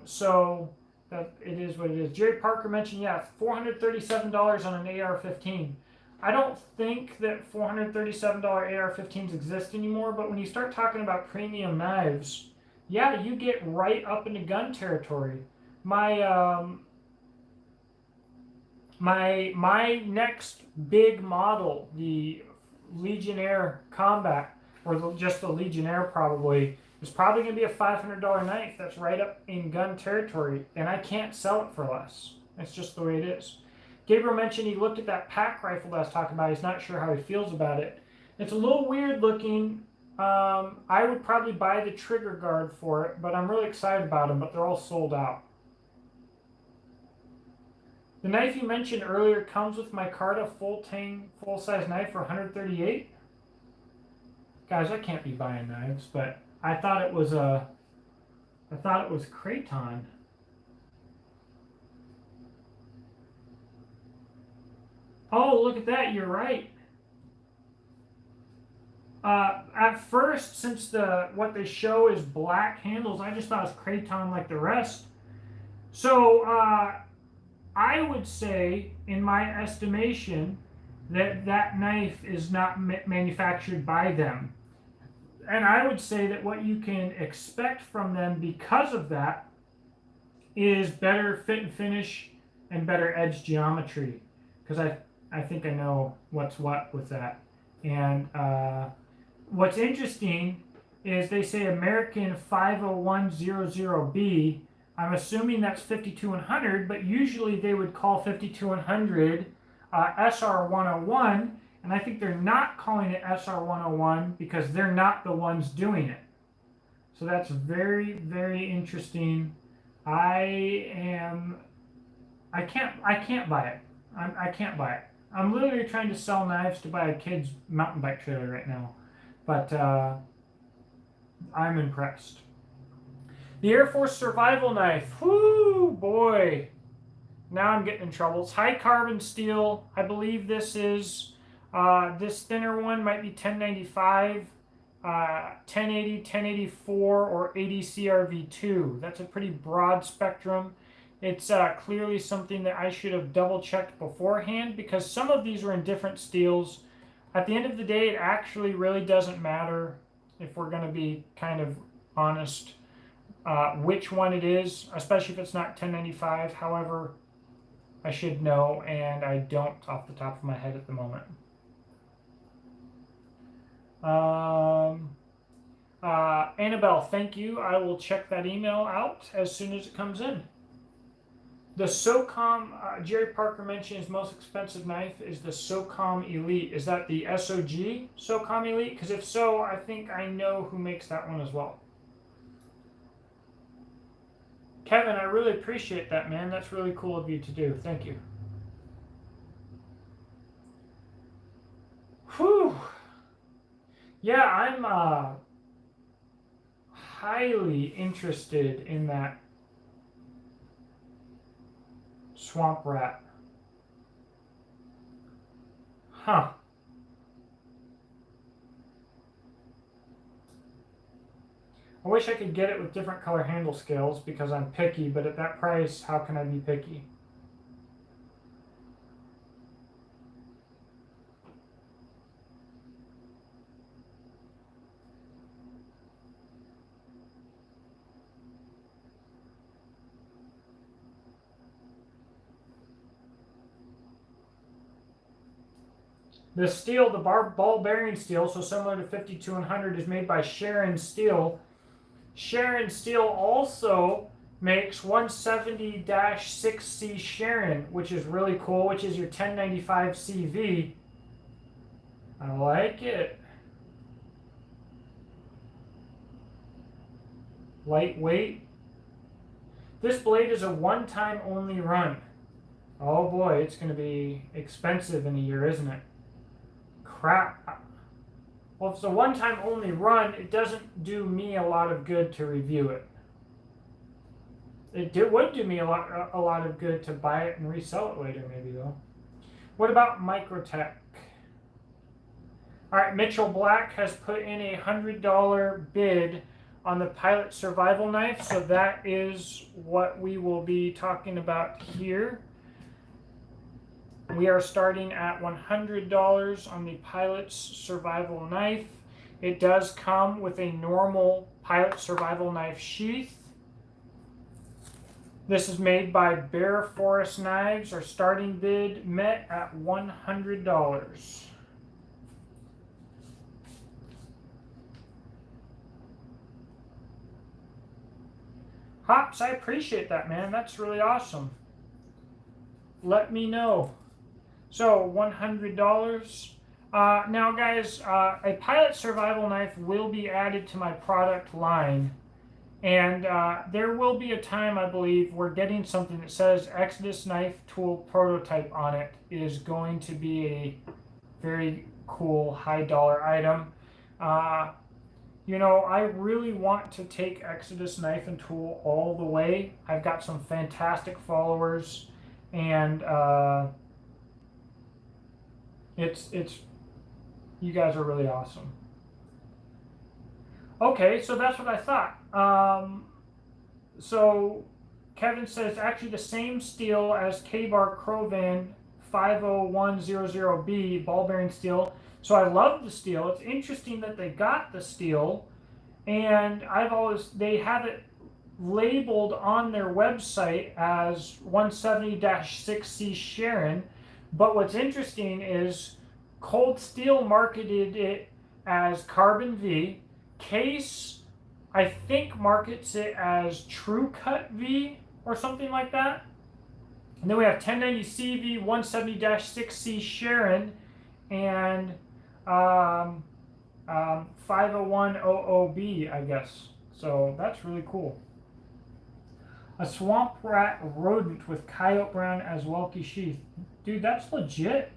So that it is what it is. Jerry Parker mentioned, yeah, $437 on an AR-15. I don't think that $437 AR-15s exist anymore, but when you start talking about premium knives, yeah, you get right up into gun territory. My my next big model, the Legionnaire Combat, or just the Legionnaire probably, is probably going to be a $500 knife. That's right up in gun territory, and I can't sell it for less. That's just the way it is. Gabriel mentioned he looked at that pack rifle that I was talking about. He's not sure how he feels about it. It's a little weird looking. I would probably buy the trigger guard for it, but I'm really excited about them, but they're all sold out. The knife you mentioned earlier comes with my Carta full-tang, full-size knife for $138. Guys, I can't be buying knives, but I thought it was Kraton. Oh, look at that! You're right. At first, since what they show is black handles, I just thought it was Kraton like the rest. So I would say, in my estimation, that that knife is not manufactured by them. And I would say that what you can expect from them because of that is better fit and finish and better edge geometry. Because I think I know what's what with that. And what's interesting is they say American 50100B. I'm assuming that's 5200, but usually they would call 5200 SR101, and I think they're not calling it SR101 because they're not the ones doing it. So that's very, very interesting. I can't buy it. I can't buy it. I'm literally trying to sell knives to buy a kid's mountain bike trailer right now, but I'm impressed. The Air Force survival knife. Whoo, boy. Now I'm getting in trouble. It's high carbon steel. I believe this is, this thinner one might be 1095, 1080, 1084, or 80 CRV2. That's a pretty broad spectrum. It's clearly something that I should have double checked beforehand because some of these are in different steels. At the end of the day, it actually really doesn't matter, if we're going to be kind of honest, which one it is, especially if it's not 1095. However, I should know, and I don't off the top of my head at the moment. Annabelle, thank you. I will check that email out as soon as it comes in. The SOCOM, Jerry Parker mentioned his most expensive knife is the SOCOM Elite. Is that the SOG SOCOM Elite? Because if so, I think I know who makes that one as well. Kevin, I really appreciate that, man. That's really cool of you to do. Thank you. Whew. Yeah, I'm highly interested in that swamp rat. Huh. I wish I could get it with different color handle scales because I'm picky, but at that price, how can I be picky? The steel, the ball bearing steel, so similar to 5200, is made by Sharon Steel. Sharon Steel also makes 170-6C Sharon, which is really cool, which is your 1095 CV. I like it. Lightweight. This blade is a one-time only run. Oh boy, it's going to be expensive in a year, isn't it? Crap. Well, if it's a one-time only run, it doesn't do me a lot of good to review it. Would do me a lot of good to buy it and resell it later, maybe, though. What about Microtech? All right, Mitchell Black has put in a $100 bid on the Pilot Survival Knife, so that is what we will be talking about here. We are starting at $100 on the Pilot's Survival Knife. It does come with a normal Pilot Survival Knife sheath. This is made by Bear Forest Knives. Our starting bid met at $100. Hops, I appreciate that, man. That's really awesome. Let me know. So, $100. Now, guys, a Pilot Survival Knife will be added to my product line. And there will be a time, I believe, where getting something that says Exodus Knife Tool Prototype on it is going to be a very cool high dollar item. You know, I really want to take Exodus Knife and Tool all the way. I've got some fantastic followers, and you guys are really awesome. Okay, so that's what I thought. So Kevin says actually the same steel as K-Bar Crovan 50100B ball bearing steel. So I love the steel. It's interesting that they got the steel, and they have it labeled on their website as 170-6C Sharon. But what's interesting is Cold Steel marketed it as Carbon V. Case, I think, markets it as True Cut V or something like that. And then we have 1090 CV, 170-6C Sharon, and 50100B, I guess. So that's really cool. A swamp rat rodent with coyote brown as Welkie sheath. Dude, that's legit.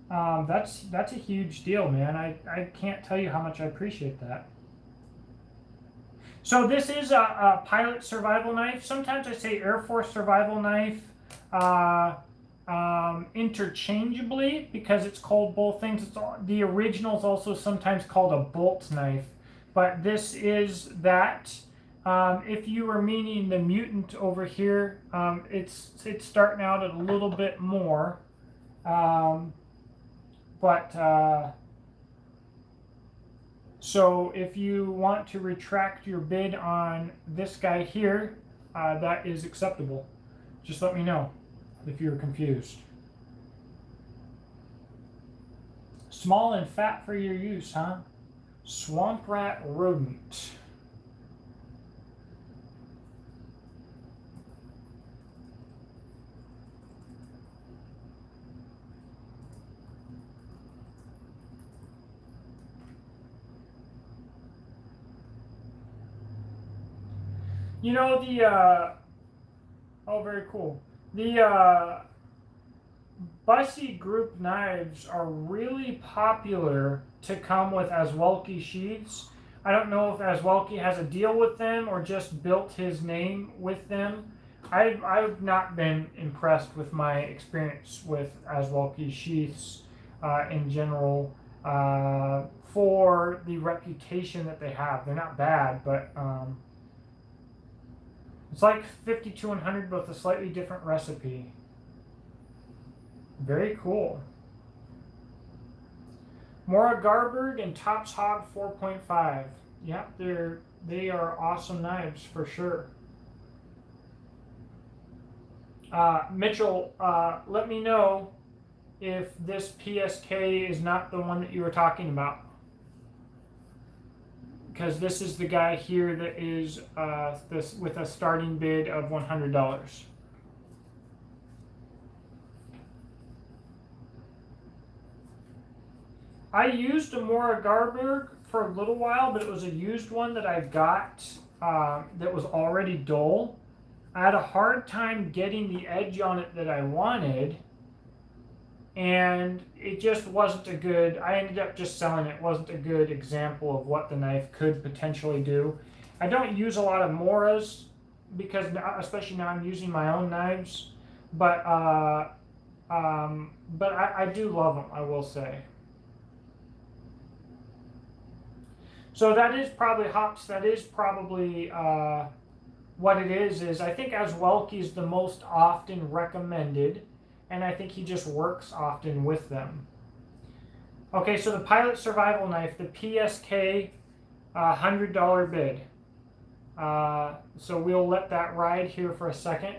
That's a huge deal, man. I can't tell you how much I appreciate that. So this is a Pilot Survival Knife. Sometimes I say Air Force Survival Knife interchangeably because it's called both things. The original is also sometimes called a bolt knife, but this is that. If you were meaning the mutant over here, it's starting out at a little bit more. So if you want to retract your bid on this guy here, that is acceptable. Just let me know if you're confused. Small and fat for your use, huh? Swamp rat rodent. You know, oh, very cool. The Bussy Group knives are really popular to come with Aswelkie sheaths. I don't know if Aswelkie has a deal with them or just built his name with them. I've not been impressed with my experience with Aswelkie sheaths in general for the reputation that they have. They're not bad, but it's like 5200 with a slightly different recipe. Very cool. Mora Garberg and Tops Hog 4.5. Yeah, they are awesome knives for sure. Mitchell, let me know if this PSK is not the one that you were talking about. Because this is the guy here that is this with a starting bid of $100. I used a Mora Garberg for a little while, but it was a used one that I got that was already dull. I had a hard time getting the edge on it that I wanted, and it just wasn't a good, I ended up just selling it. It wasn't a good example of what the knife could potentially do. I don't use a lot of Moras because now, especially now I'm using my own knives, but I do love them, I will say. So that is probably hops. That is probably what it is I think Aswelke is the most often recommended, and I think he just works often with them. Okay, so the Pilot Survival Knife, the PSK, $100 bid. So we'll let that ride here for a second.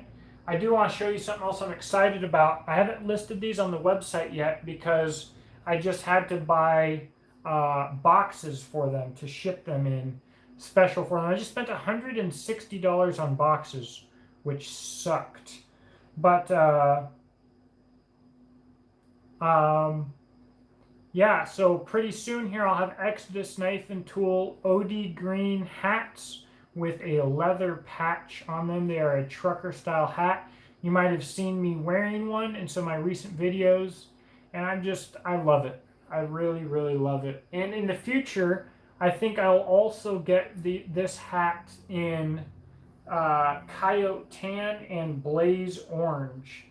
I do want to show you something else I'm excited about. I haven't listed these on the website yet because I just had to buy boxes for them to ship them in special for them. I just spent $160 on boxes, which sucked. But yeah, so pretty soon here I'll have Exodus Knife and Tool OD green hats with a leather patch on them. They are a trucker style hat. You might have seen me wearing one in some of my recent videos, and I love it. I really, really love it. And in the future, I think I'll also get this hat in Coyote Tan and Blaze Orange.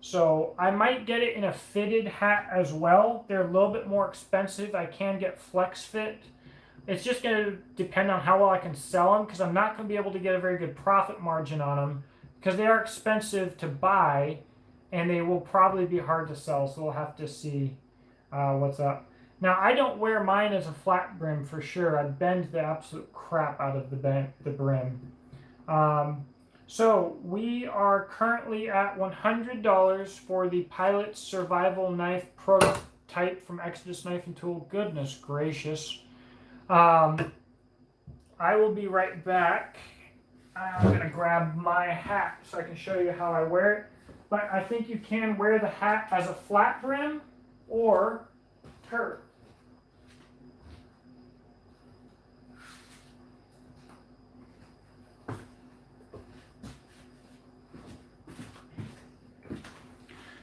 So I might get it in a fitted hat as well. They're a little bit more expensive. I can get flex fit. It's just going to depend on how well I can sell them, because I'm not going to be able to get a very good profit margin on them because they are expensive to buy and they will probably be hard to sell. So we'll have to see what's up. Now, I don't wear mine as a flat brim for sure. I bend the absolute crap out of the brim. So we are currently at $100 for the Pilot Survival Knife prototype from Exodus Knife and Tool. Goodness gracious. I will be right back. I'm going to grab my hat so I can show you how I wear it. But I think you can wear the hat as a flat brim or curved.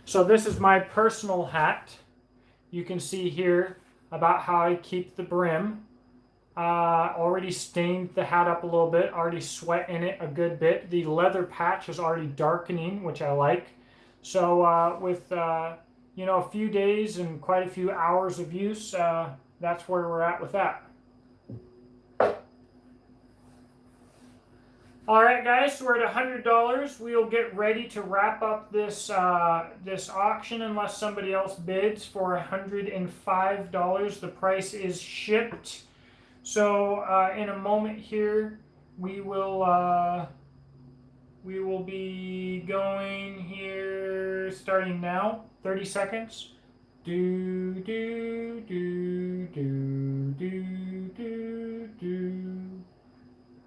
So this is my personal hat. You can see here about how I keep the brim. Already stained the hat up a little bit, already sweat in it a good bit. The leather patch is already darkening, which I like. So with you know, a few days and quite a few hours of use, that's where we're at with that. All right, guys, so we're at $100. We'll get ready to wrap up this this auction unless somebody else bids for $105. The price is shipped. So in a moment here, we will be going here starting now. 30 seconds. Do do do do do do do.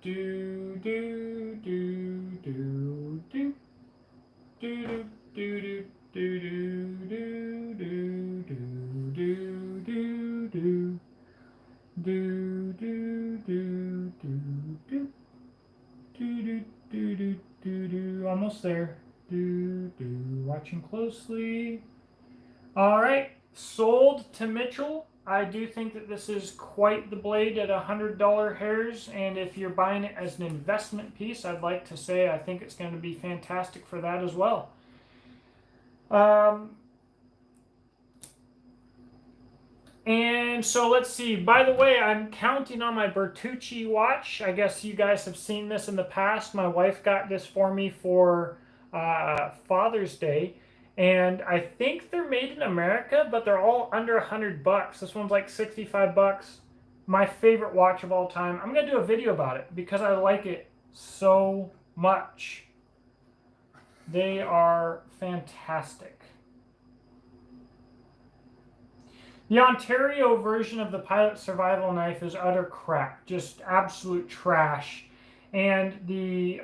Do do do do do do do do do do do do do. Almost there. Watching closely. All right, sold to Mitchell. I do think that this is quite the blade at $100 hairs, and if you're buying it as an investment piece, I'd like to say I think it's going to be fantastic for that as well. And so let's see. By the way, I'm counting on my Bertucci watch. I guess you guys have seen this in the past. My wife got this for me for Father's Day. And I think they're made in America, but they're all under $100. This one's like 65 bucks. My favorite watch of all time. I'm going to do a video about it because I like it so much. They are fantastic. The Ontario version of the Pilot Survival Knife is utter crap. Just absolute trash. And the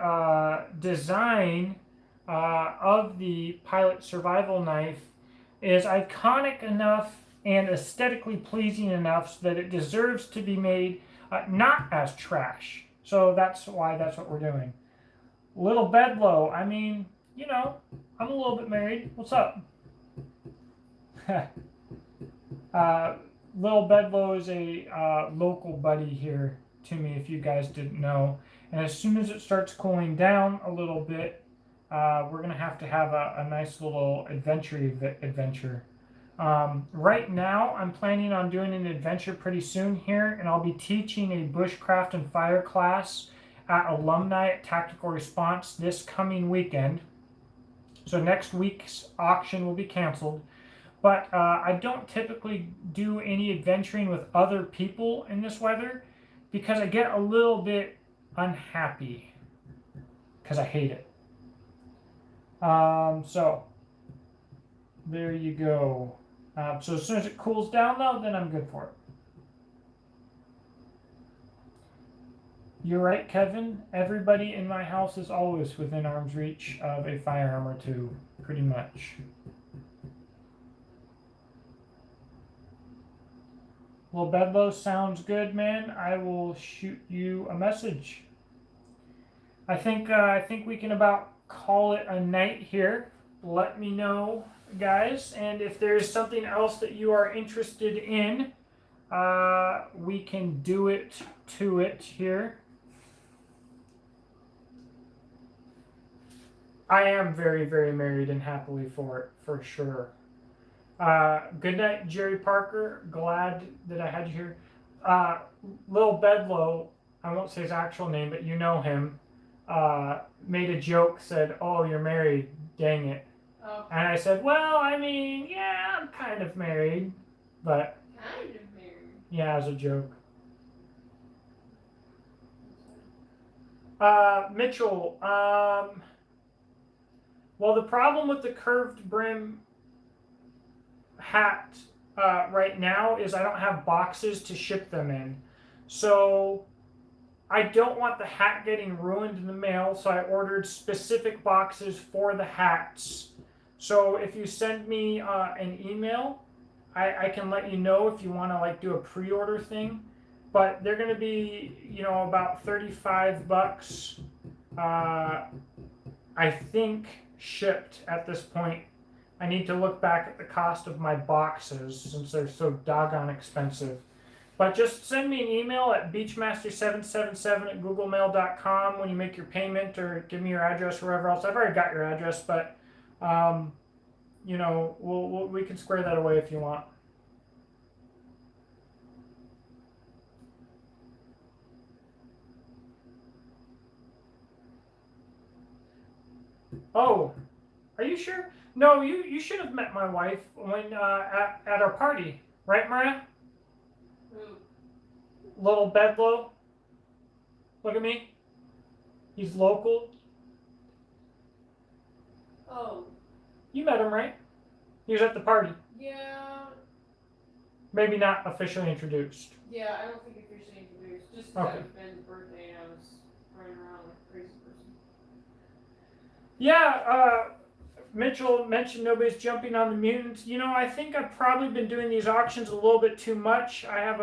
design of the Pilot Survival Knife is iconic enough and aesthetically pleasing enough so that it deserves to be made not as trash. So that's what we're doing. Little Bedlow, I mean, you know, I'm a little bit married. What's up? Little Bedlow is a local buddy here to me, if you guys didn't know. And as soon as it starts cooling down a little bit, we're going to have a nice little adventure. Right now, I'm planning on doing an adventure pretty soon here, and I'll be teaching a bushcraft and fire class at Alumni at Tactical Response this coming weekend. So next week's auction will be canceled. But I don't typically do any adventuring with other people in this weather because I get a little bit unhappy because I hate it. So there you go. So as soon as it cools down, though, then I'm good for it. You're right, Kevin. Everybody in my house is always within arm's reach of a firearm or two, pretty much. Well, Bedlow, sounds good, man. I will shoot you a message. I think we can about call it a night here. Let me know, guys, and if there's something else that you are interested in, we can do it to it here. I am very, very married and happily for it, for sure. Good night, Jerry Parker. Glad that I had you here. Little Bedlow, I won't say his actual name, but you know him, made a joke, said, "Oh, you're married, dang it." Oh. And I said, well, I mean, yeah, I'm kind of married, but... Kind of married? Yeah, as a joke. Mitchell, well, the problem with the curved brim hat right now is I don't have boxes to ship them in. So I don't want the hat getting ruined in the mail, so I ordered specific boxes for the hats. So if you send me an email, I can let you know if you want to like do a pre-order thing. But they're going to be, you know, about $35, I think, shipped at this point. I need to look back at the cost of my boxes since they're so doggone expensive. But just send me an email at beachmaster777@googlemail.com when you make your payment, or give me your address or wherever else. I've already got your address, but you know, we can square that away if you want. Oh, are you sure? No, you should have met my wife when at our party, right, Mariah? Who? Little Bedlow. Look at me. He's local. Oh. You met him, right? He was at the party. Yeah. Maybe not officially introduced. Yeah, I don't think officially introduced. Just because Okay. it was Ben's birthday and I was running around like a crazy person. Yeah, Mitchell mentioned nobody's jumping on the mutants. You know, I think I've probably been doing these auctions a little bit too much. I have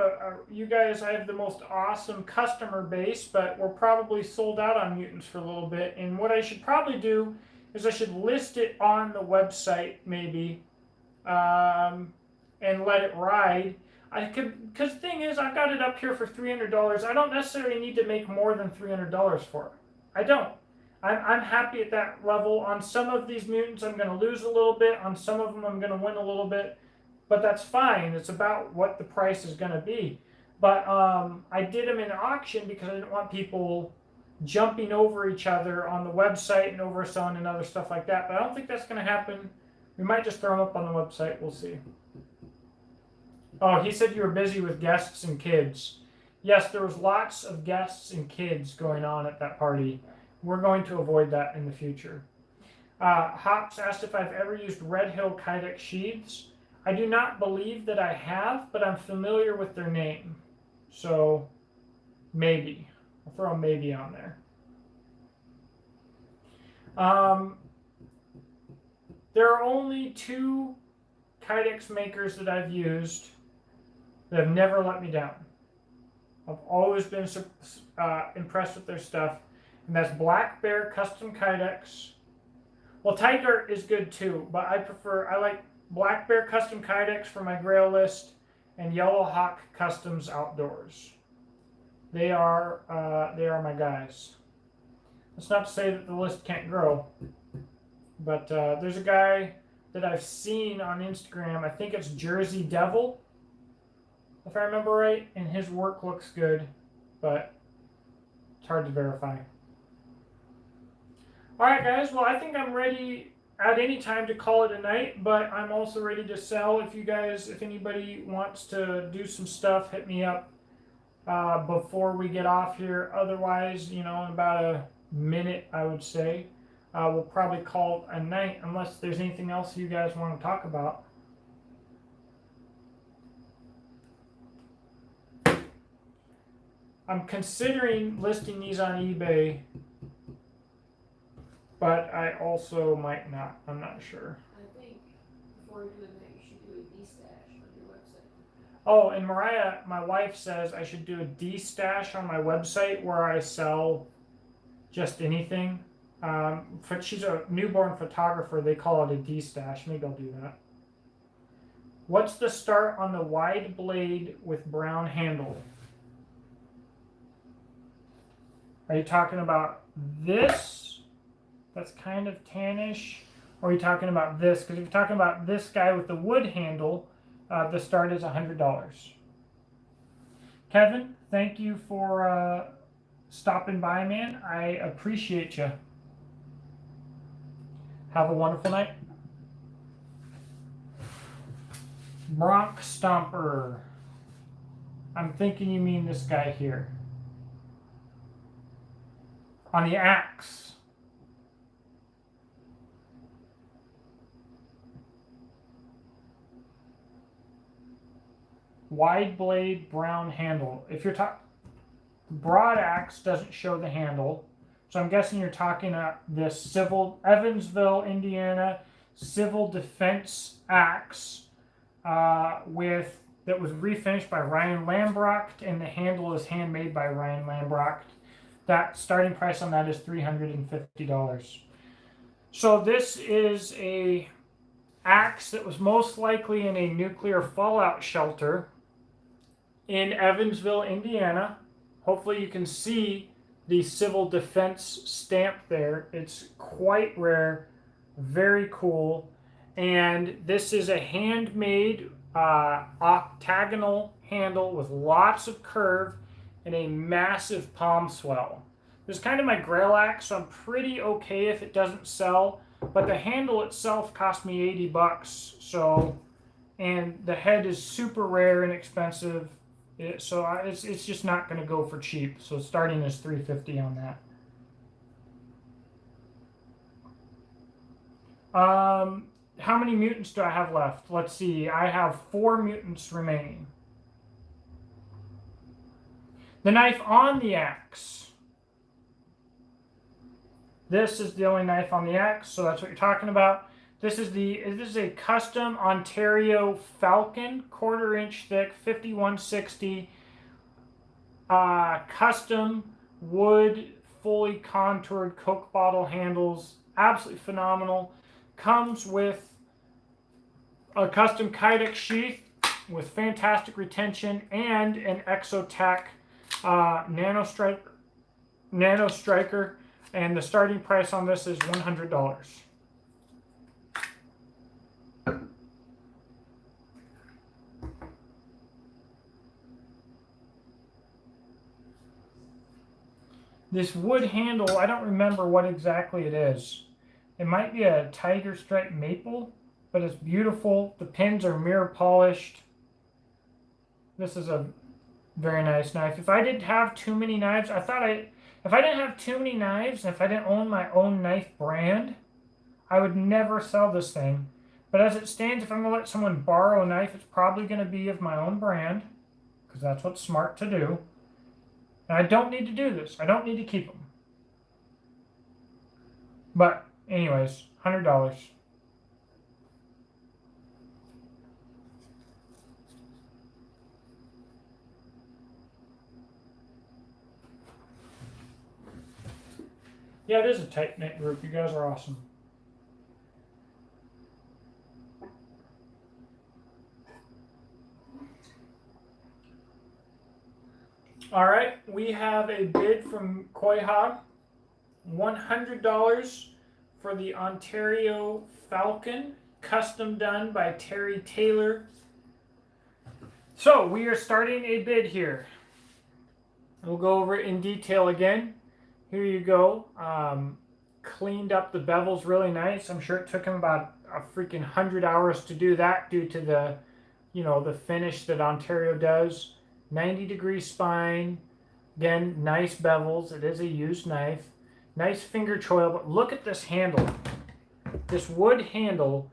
you guys, I have the most awesome customer base, but we're probably sold out on mutants for a little bit. And what I should probably do is I should list it on the website maybe, and let it ride. I could, because the thing is, I've got it up here for $300. I don't necessarily need to make more than $300 for it. I don't. I'm happy at that level. On some of these mutants, I'm going to lose a little bit. On some of them, I'm going to win a little bit. But that's fine. It's about what the price is going to be. But I did them in auction because I didn't want people jumping over each other on the website and overselling and other stuff like that. But I don't think that's going to happen. We might just throw them up on the website. We'll see. Oh, he said you were busy with guests and kids. Yes, there was lots of guests and kids going on at that party. We're going to avoid that in the future. Hops asked if I've ever used Red Hill Kydex sheaths. I do not believe that I have, but I'm familiar with their name. So, maybe. I'll throw a maybe on there. There are only 2 Kydex makers that I've used that have never let me down. I've always been impressed with their stuff. And that's Black Bear Custom Kydex. Well, Tiger is good too, but I like Black Bear Custom Kydex for my Grail list and Yellow Hawk Customs Outdoors. They are my guys. That's not to say that the list can't grow, but there's a guy that I've seen on Instagram. I think it's Jersey Devil, if I remember right, and his work looks good, but it's hard to verify. All right, guys. Well, I think I'm ready at any time to call it a night, but I'm also ready to sell. If anybody wants to do some stuff, hit me up before we get off here. Otherwise, in about a minute, I would say, we'll probably call it a night unless there's anything else you guys want to talk about. I'm considering listing these on eBay, but I also might not. I'm not sure. I think before you do that, you should do a D-stash on your website. Oh, and Mariah, my wife, says I should do a D-stash on my website where I sell just anything. She's a newborn photographer. They call it a D-stash. Maybe I'll do that. What's the start on the wide blade with brown handle? Are you talking about this? That's kind of tannish. Or are you talking about this? Because if you're talking about this guy with the wood handle, the start is $100. Kevin, thank you for stopping by, man. I appreciate you. Have a wonderful night. Bronc Stomper. I'm thinking you mean this guy here. On the axe. Wide blade, brown handle. If you're talking, broad axe doesn't show the handle, so I'm guessing you're talking this Evansville, Indiana civil defense axe that was refinished by Ryan Lambrocht, and the handle is handmade by Ryan Lambrocht. That starting price on that is $350. So this is a axe that was most likely in a nuclear fallout shelter in Evansville, Indiana. Hopefully you can see the civil defense stamp there. It's quite rare, very cool. And this is a handmade octagonal handle with lots of curve and a massive palm swell. This is kind of my Grail axe, so I'm pretty okay if it doesn't sell. But the handle itself cost me $80. So, and the head is super rare and expensive. So it's just not going to go for cheap. So starting is $350 on that. How many mutants do I have left? Let's see. I have 4 mutants remaining. The knife on the axe. This is the only knife on the axe, so that's what you're talking about. This is a custom Ontario Falcon, 1/4 inch thick, 5160, custom wood, fully contoured Coke bottle handles, absolutely phenomenal. Comes with a custom Kydex sheath with fantastic retention and an Exotac nano striker, and the starting price on this is $100. This wood handle, I don't remember what exactly it is. It might be a tiger stripe maple, but it's beautiful. The pins are mirror polished. This is a very nice knife. If I didn't have too many knives, if I didn't have too many knives, and if I didn't own my own knife brand, I would never sell this thing. But as it stands, if I'm going to let someone borrow a knife, it's probably going to be of my own brand, because that's what's smart to do. And I don't need to do this. I don't need to keep them. But anyways, $100. Yeah, it is a tight-knit group. You guys are awesome. All right, we have a bid from Koi Hog, $100 for the Ontario Falcon, custom done by Terry Taylor. So we are starting a bid here. We'll go over it in detail again. Here you go. Cleaned up the bevels really nice. I'm sure it took him about a freaking 100 hours to do that due to the, the finish that Ontario does. 90-degree spine. Again, nice bevels. It is a used knife. Nice finger choil, but look at this handle. This wood handle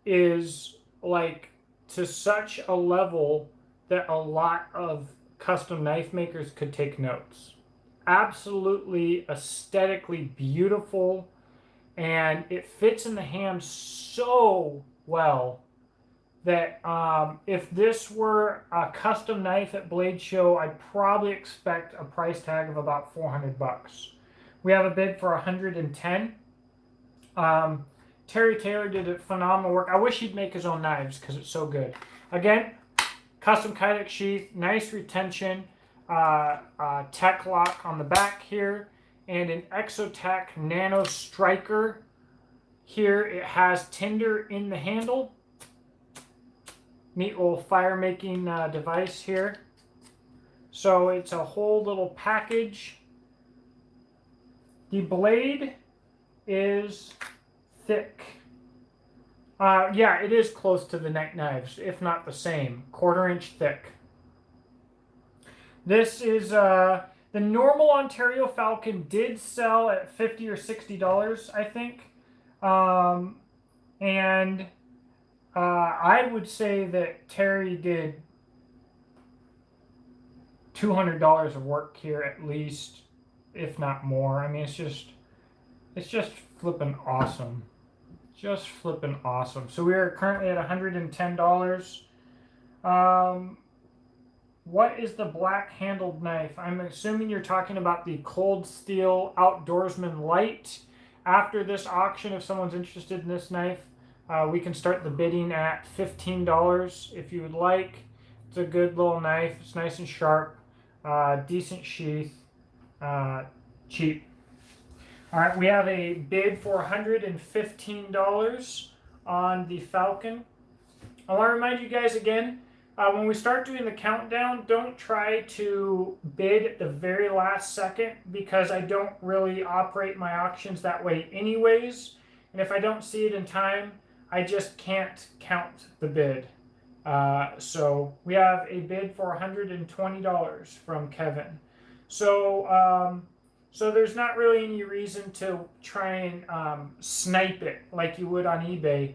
is like to such a level that a lot of custom knife makers could take notes. Absolutely aesthetically beautiful, and it fits in the hand so well that if this were a custom knife at Blade Show, I'd probably expect a price tag of about $400. We have a bid for $110. Terry Taylor did a phenomenal work. I wish he'd make his own knives because it's so good. Again, custom Kydex sheath, nice retention, tech lock on the back here, and an Exotech Nano Striker. Here it has tinder in the handle. Neat little fire making device here. So it's a whole little package. The blade is thick. Yeah, it is close to the neck knives, if not the same. 1/4 inch thick. This is the normal Ontario Falcon did sell at $50 or $60, I think. And I would say that Terry did $200 of work here at least, if not more. I mean, it's just flipping awesome. Just flipping awesome. So we are currently at $110. What is the black handled knife? I'm assuming you're talking about the Cold Steel Outdoorsman Light. After this auction, if someone's interested in this knife, we can start the bidding at $15 if you would like. It's a good little knife. It's nice and sharp. Decent sheath. Cheap. All right, we have a bid for $115 on the Falcon. I want to remind you guys again, when we start doing the countdown, don't try to bid at the very last second because I don't really operate my auctions that way anyways. And if I don't see it in time, I just can't count the bid. So we have a bid for $120 from Kevin. So there's not really any reason to try and snipe it like you would on eBay.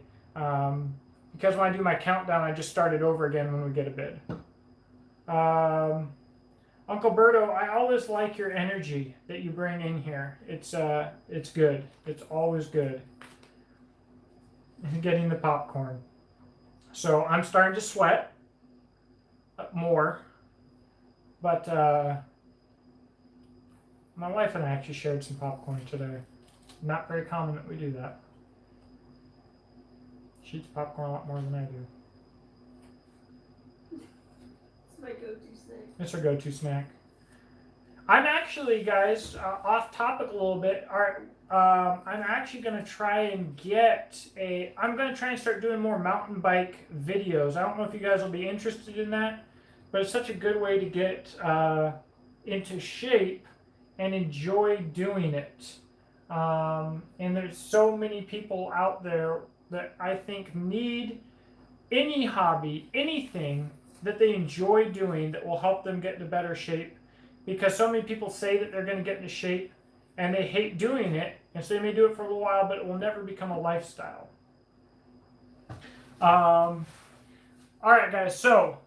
Because when I do my countdown, I just start it over again when we get a bid. Uncle Berto, I always like your energy that you bring in here. It's good. It's always good. Getting the popcorn. So I'm starting to sweat more. But my wife and I actually shared some popcorn today. Not very common that we do that. She eats popcorn a lot more than I do. It's my go-to snack. It's her go-to snack. I'm actually, guys, off topic a little bit. All right, I'm actually going to try and I'm going to try and start doing more mountain bike videos. I don't know if you guys will be interested in that, but it's such a good way to get into shape and enjoy doing it. And there's so many people out there that I think need any hobby, anything that they enjoy doing that will help them get into better shape. Because so many people say that they're going to get into shape and they hate doing it, and so they may do it for a little while, but it will never become a lifestyle. All right, guys, so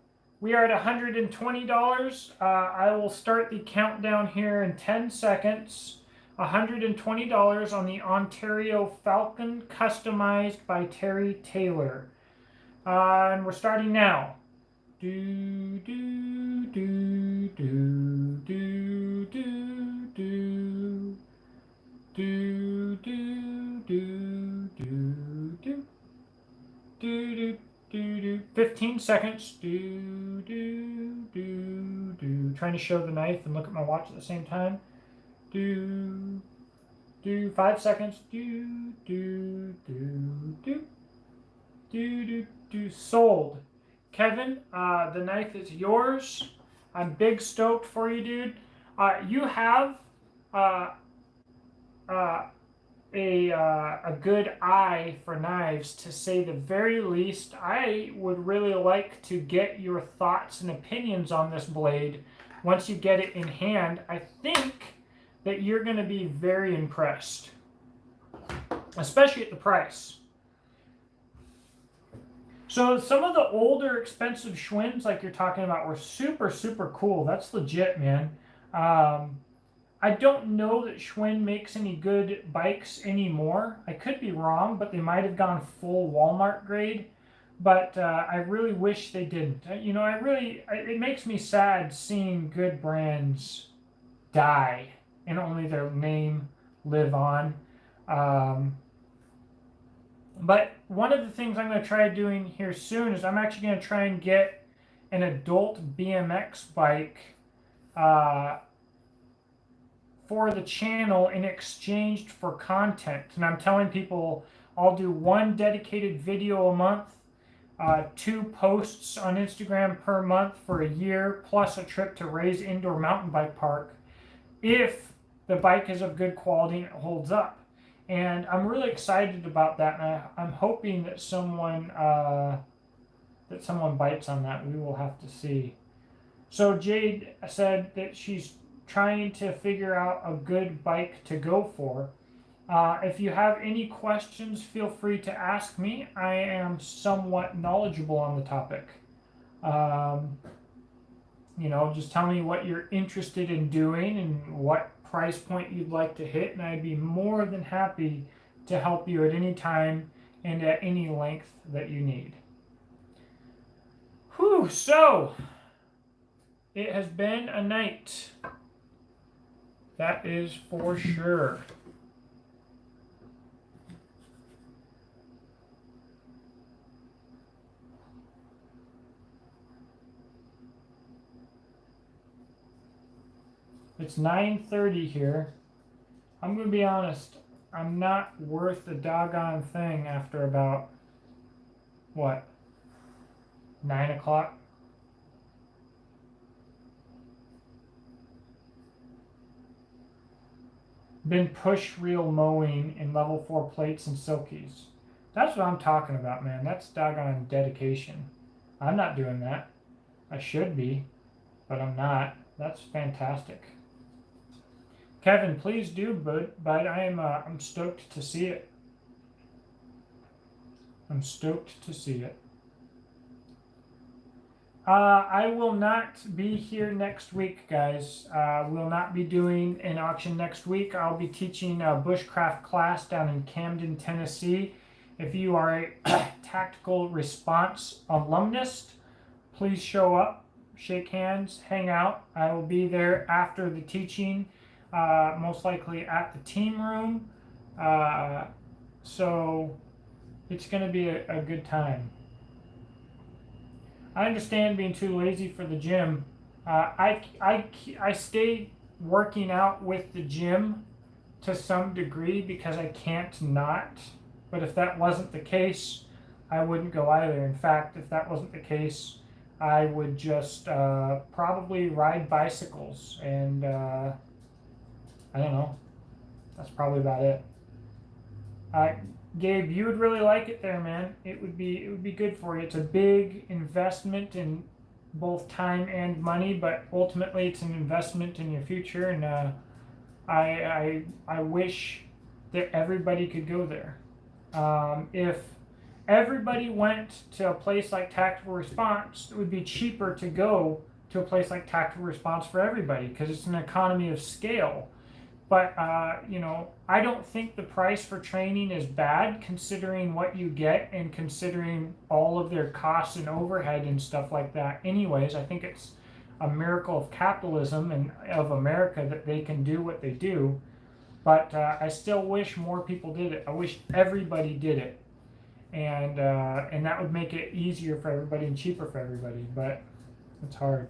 we are at $120. I will start the countdown here in 10 seconds. $120 on the Ontario Falcon, customized by Terry Taylor. And we're starting now. Do, do, do, do, do, do, do. Do do do do do do do do. 15 seconds. Do do do do. Trying to show the knife and look at my watch at the same time. Do do. 5 seconds. Do do do do do do do. Sold. Kevin, the knife is yours. I'm big stoked for you, dude. You have uh, a good eye for knives, to say the very least. I would really like to get your thoughts and opinions on this blade once you get it in hand. I think that you're going to be very impressed, especially at the price. So some of the older expensive Schwinn's like you're talking about were super, super cool. That's legit, man. I don't know that Schwinn makes any good bikes anymore. I could be wrong, but they might have gone full Walmart grade. But I really wish they didn't. It makes me sad seeing good brands die and only their name live on. But one of the things I'm going to try doing here soon is I'm actually going to try and get an adult BMX bike for the channel in exchange for content. And I'm telling people I'll do one dedicated video a month, 2 posts on Instagram per month for a year, plus a trip to Ray's Indoor Mountain Bike Park, if the bike is of good quality and it holds up. And I'm really excited about that, and I'm hoping that someone bites on that. We will have to see. So Jade said that she's trying to figure out a good bike to go for. If you have any questions, feel free to ask me. I am somewhat knowledgeable on the topic. Just tell me what you're interested in doing and what price point you'd like to hit, and I'd be more than happy to help you at any time and at any length that you need. Whew, so it has been a night. That is for sure. It's 9:30 here. I'm going to be honest. I'm not worth the doggone thing after about, 9 o'clock? Been push reel mowing in level 4 plates and silkies. That's what I'm talking about, man. That's doggone dedication. I'm not doing that. I should be, but I'm not. That's fantastic. Kevin, please do, bud. I'm stoked to see it. I'm stoked to see it. I will not be here next week, guys. We'll not be doing an auction next week. I'll be teaching a bushcraft class down in Camden, Tennessee. If you are a tactical response alumnus, please show up, shake hands, hang out. I will be there after the teaching, most likely at the team room. So it's going to be a good time. I understand being too lazy for the gym. I stay working out with the gym to some degree because I can't not. But if that wasn't the case, I wouldn't go either. In fact, if that wasn't the case, I would just probably ride bicycles. And I don't know. That's probably about it. Gabe, you would really like it there, man. It would be good for you. It's a big investment in both time and money, but ultimately it's an investment in your future. And I wish that everybody could go there. If everybody went to a place like Tactical Response, it would be cheaper to go to a place like Tactical Response for everybody because it's an economy of scale. But, I don't think the price for training is bad considering what you get and considering all of their costs and overhead and stuff like that. Anyways, I think it's a miracle of capitalism and of America that they can do what they do. But I still wish more people did it. I wish everybody did it, and that would make it easier for everybody and cheaper for everybody. But it's hard.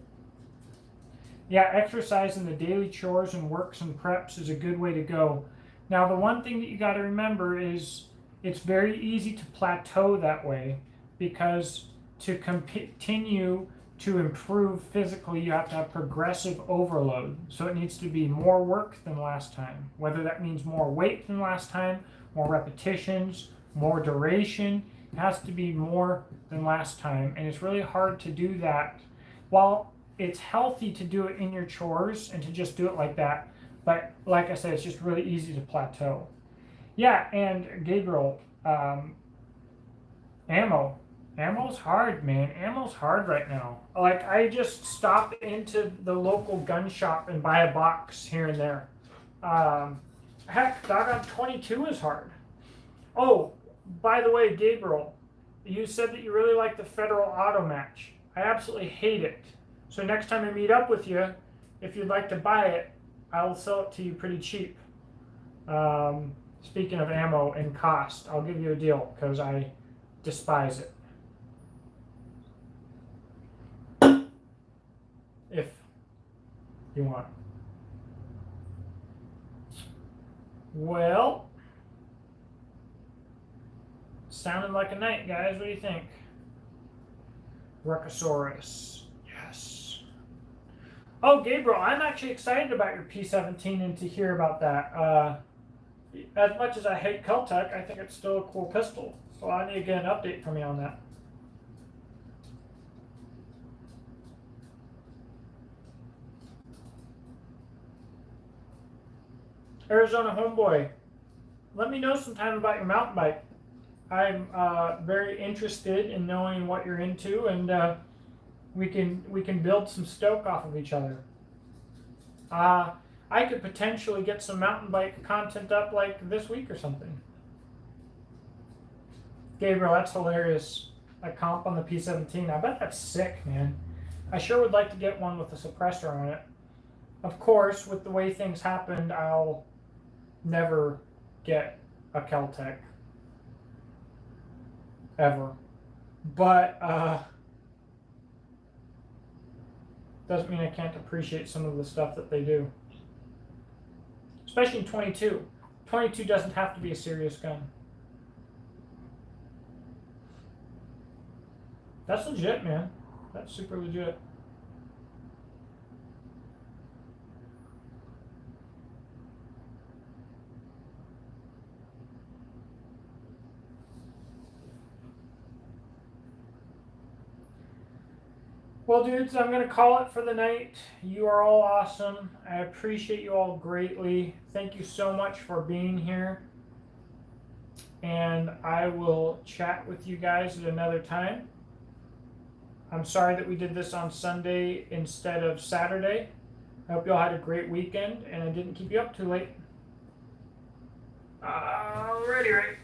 Yeah, exercise in the daily chores and works and preps is a good way to go. Now, the one thing that you got to remember is it's very easy to plateau that way, because to continue to improve physically, you have to have progressive overload. So it needs to be more work than last time, whether that means more weight than last time, more repetitions, more duration. It has to be more than last time, and it's really hard to do that. While it's healthy to do it in your chores and to just do it like that, but like I said, it's just really easy to plateau. Yeah, and Gabriel, ammo's hard, man. Ammo's hard right now. Like, I just stop into the local gun shop and buy a box here and there. Heck, doggone 22 is hard. Oh, by the way, Gabriel, you said that you really like the Federal Auto Match. I absolutely hate it. So next time I meet up with you, if you'd like to buy it, I will sell it to you pretty cheap. Speaking of ammo and cost, I'll give you a deal because I despise it. If you want. Well, sounding like a night, guys. What do you think? Ruckosaurus. Yes. Oh, Gabriel, I'm actually excited about your P17 and to hear about that. As much as I hate Kel-Tec, I think it's still a cool pistol. So I need to get an update from you on that. Arizona homeboy, let me know sometime about your mountain bike. I'm very interested in knowing what you're into, and we can build some stoke off of each other. I could potentially get some mountain bike content up like this week or something. Gabriel, that's hilarious. A comp on the P17. I bet that's sick, man. I sure would like to get one with a suppressor on it. Of course, with the way things happened, I'll never get a Kel-Tec. Ever. But, doesn't mean I can't appreciate some of the stuff that they do. Especially in 22. 22 doesn't have to be a serious gun. That's legit, man. That's super legit. Well, dudes, I'm going to call it for the night. You are all awesome. I appreciate you all greatly. Thank you so much for being here. And I will chat with you guys at another time. I'm sorry that we did this on Sunday instead of Saturday. I hope you all had a great weekend and I didn't keep you up too late. Alrighty, right.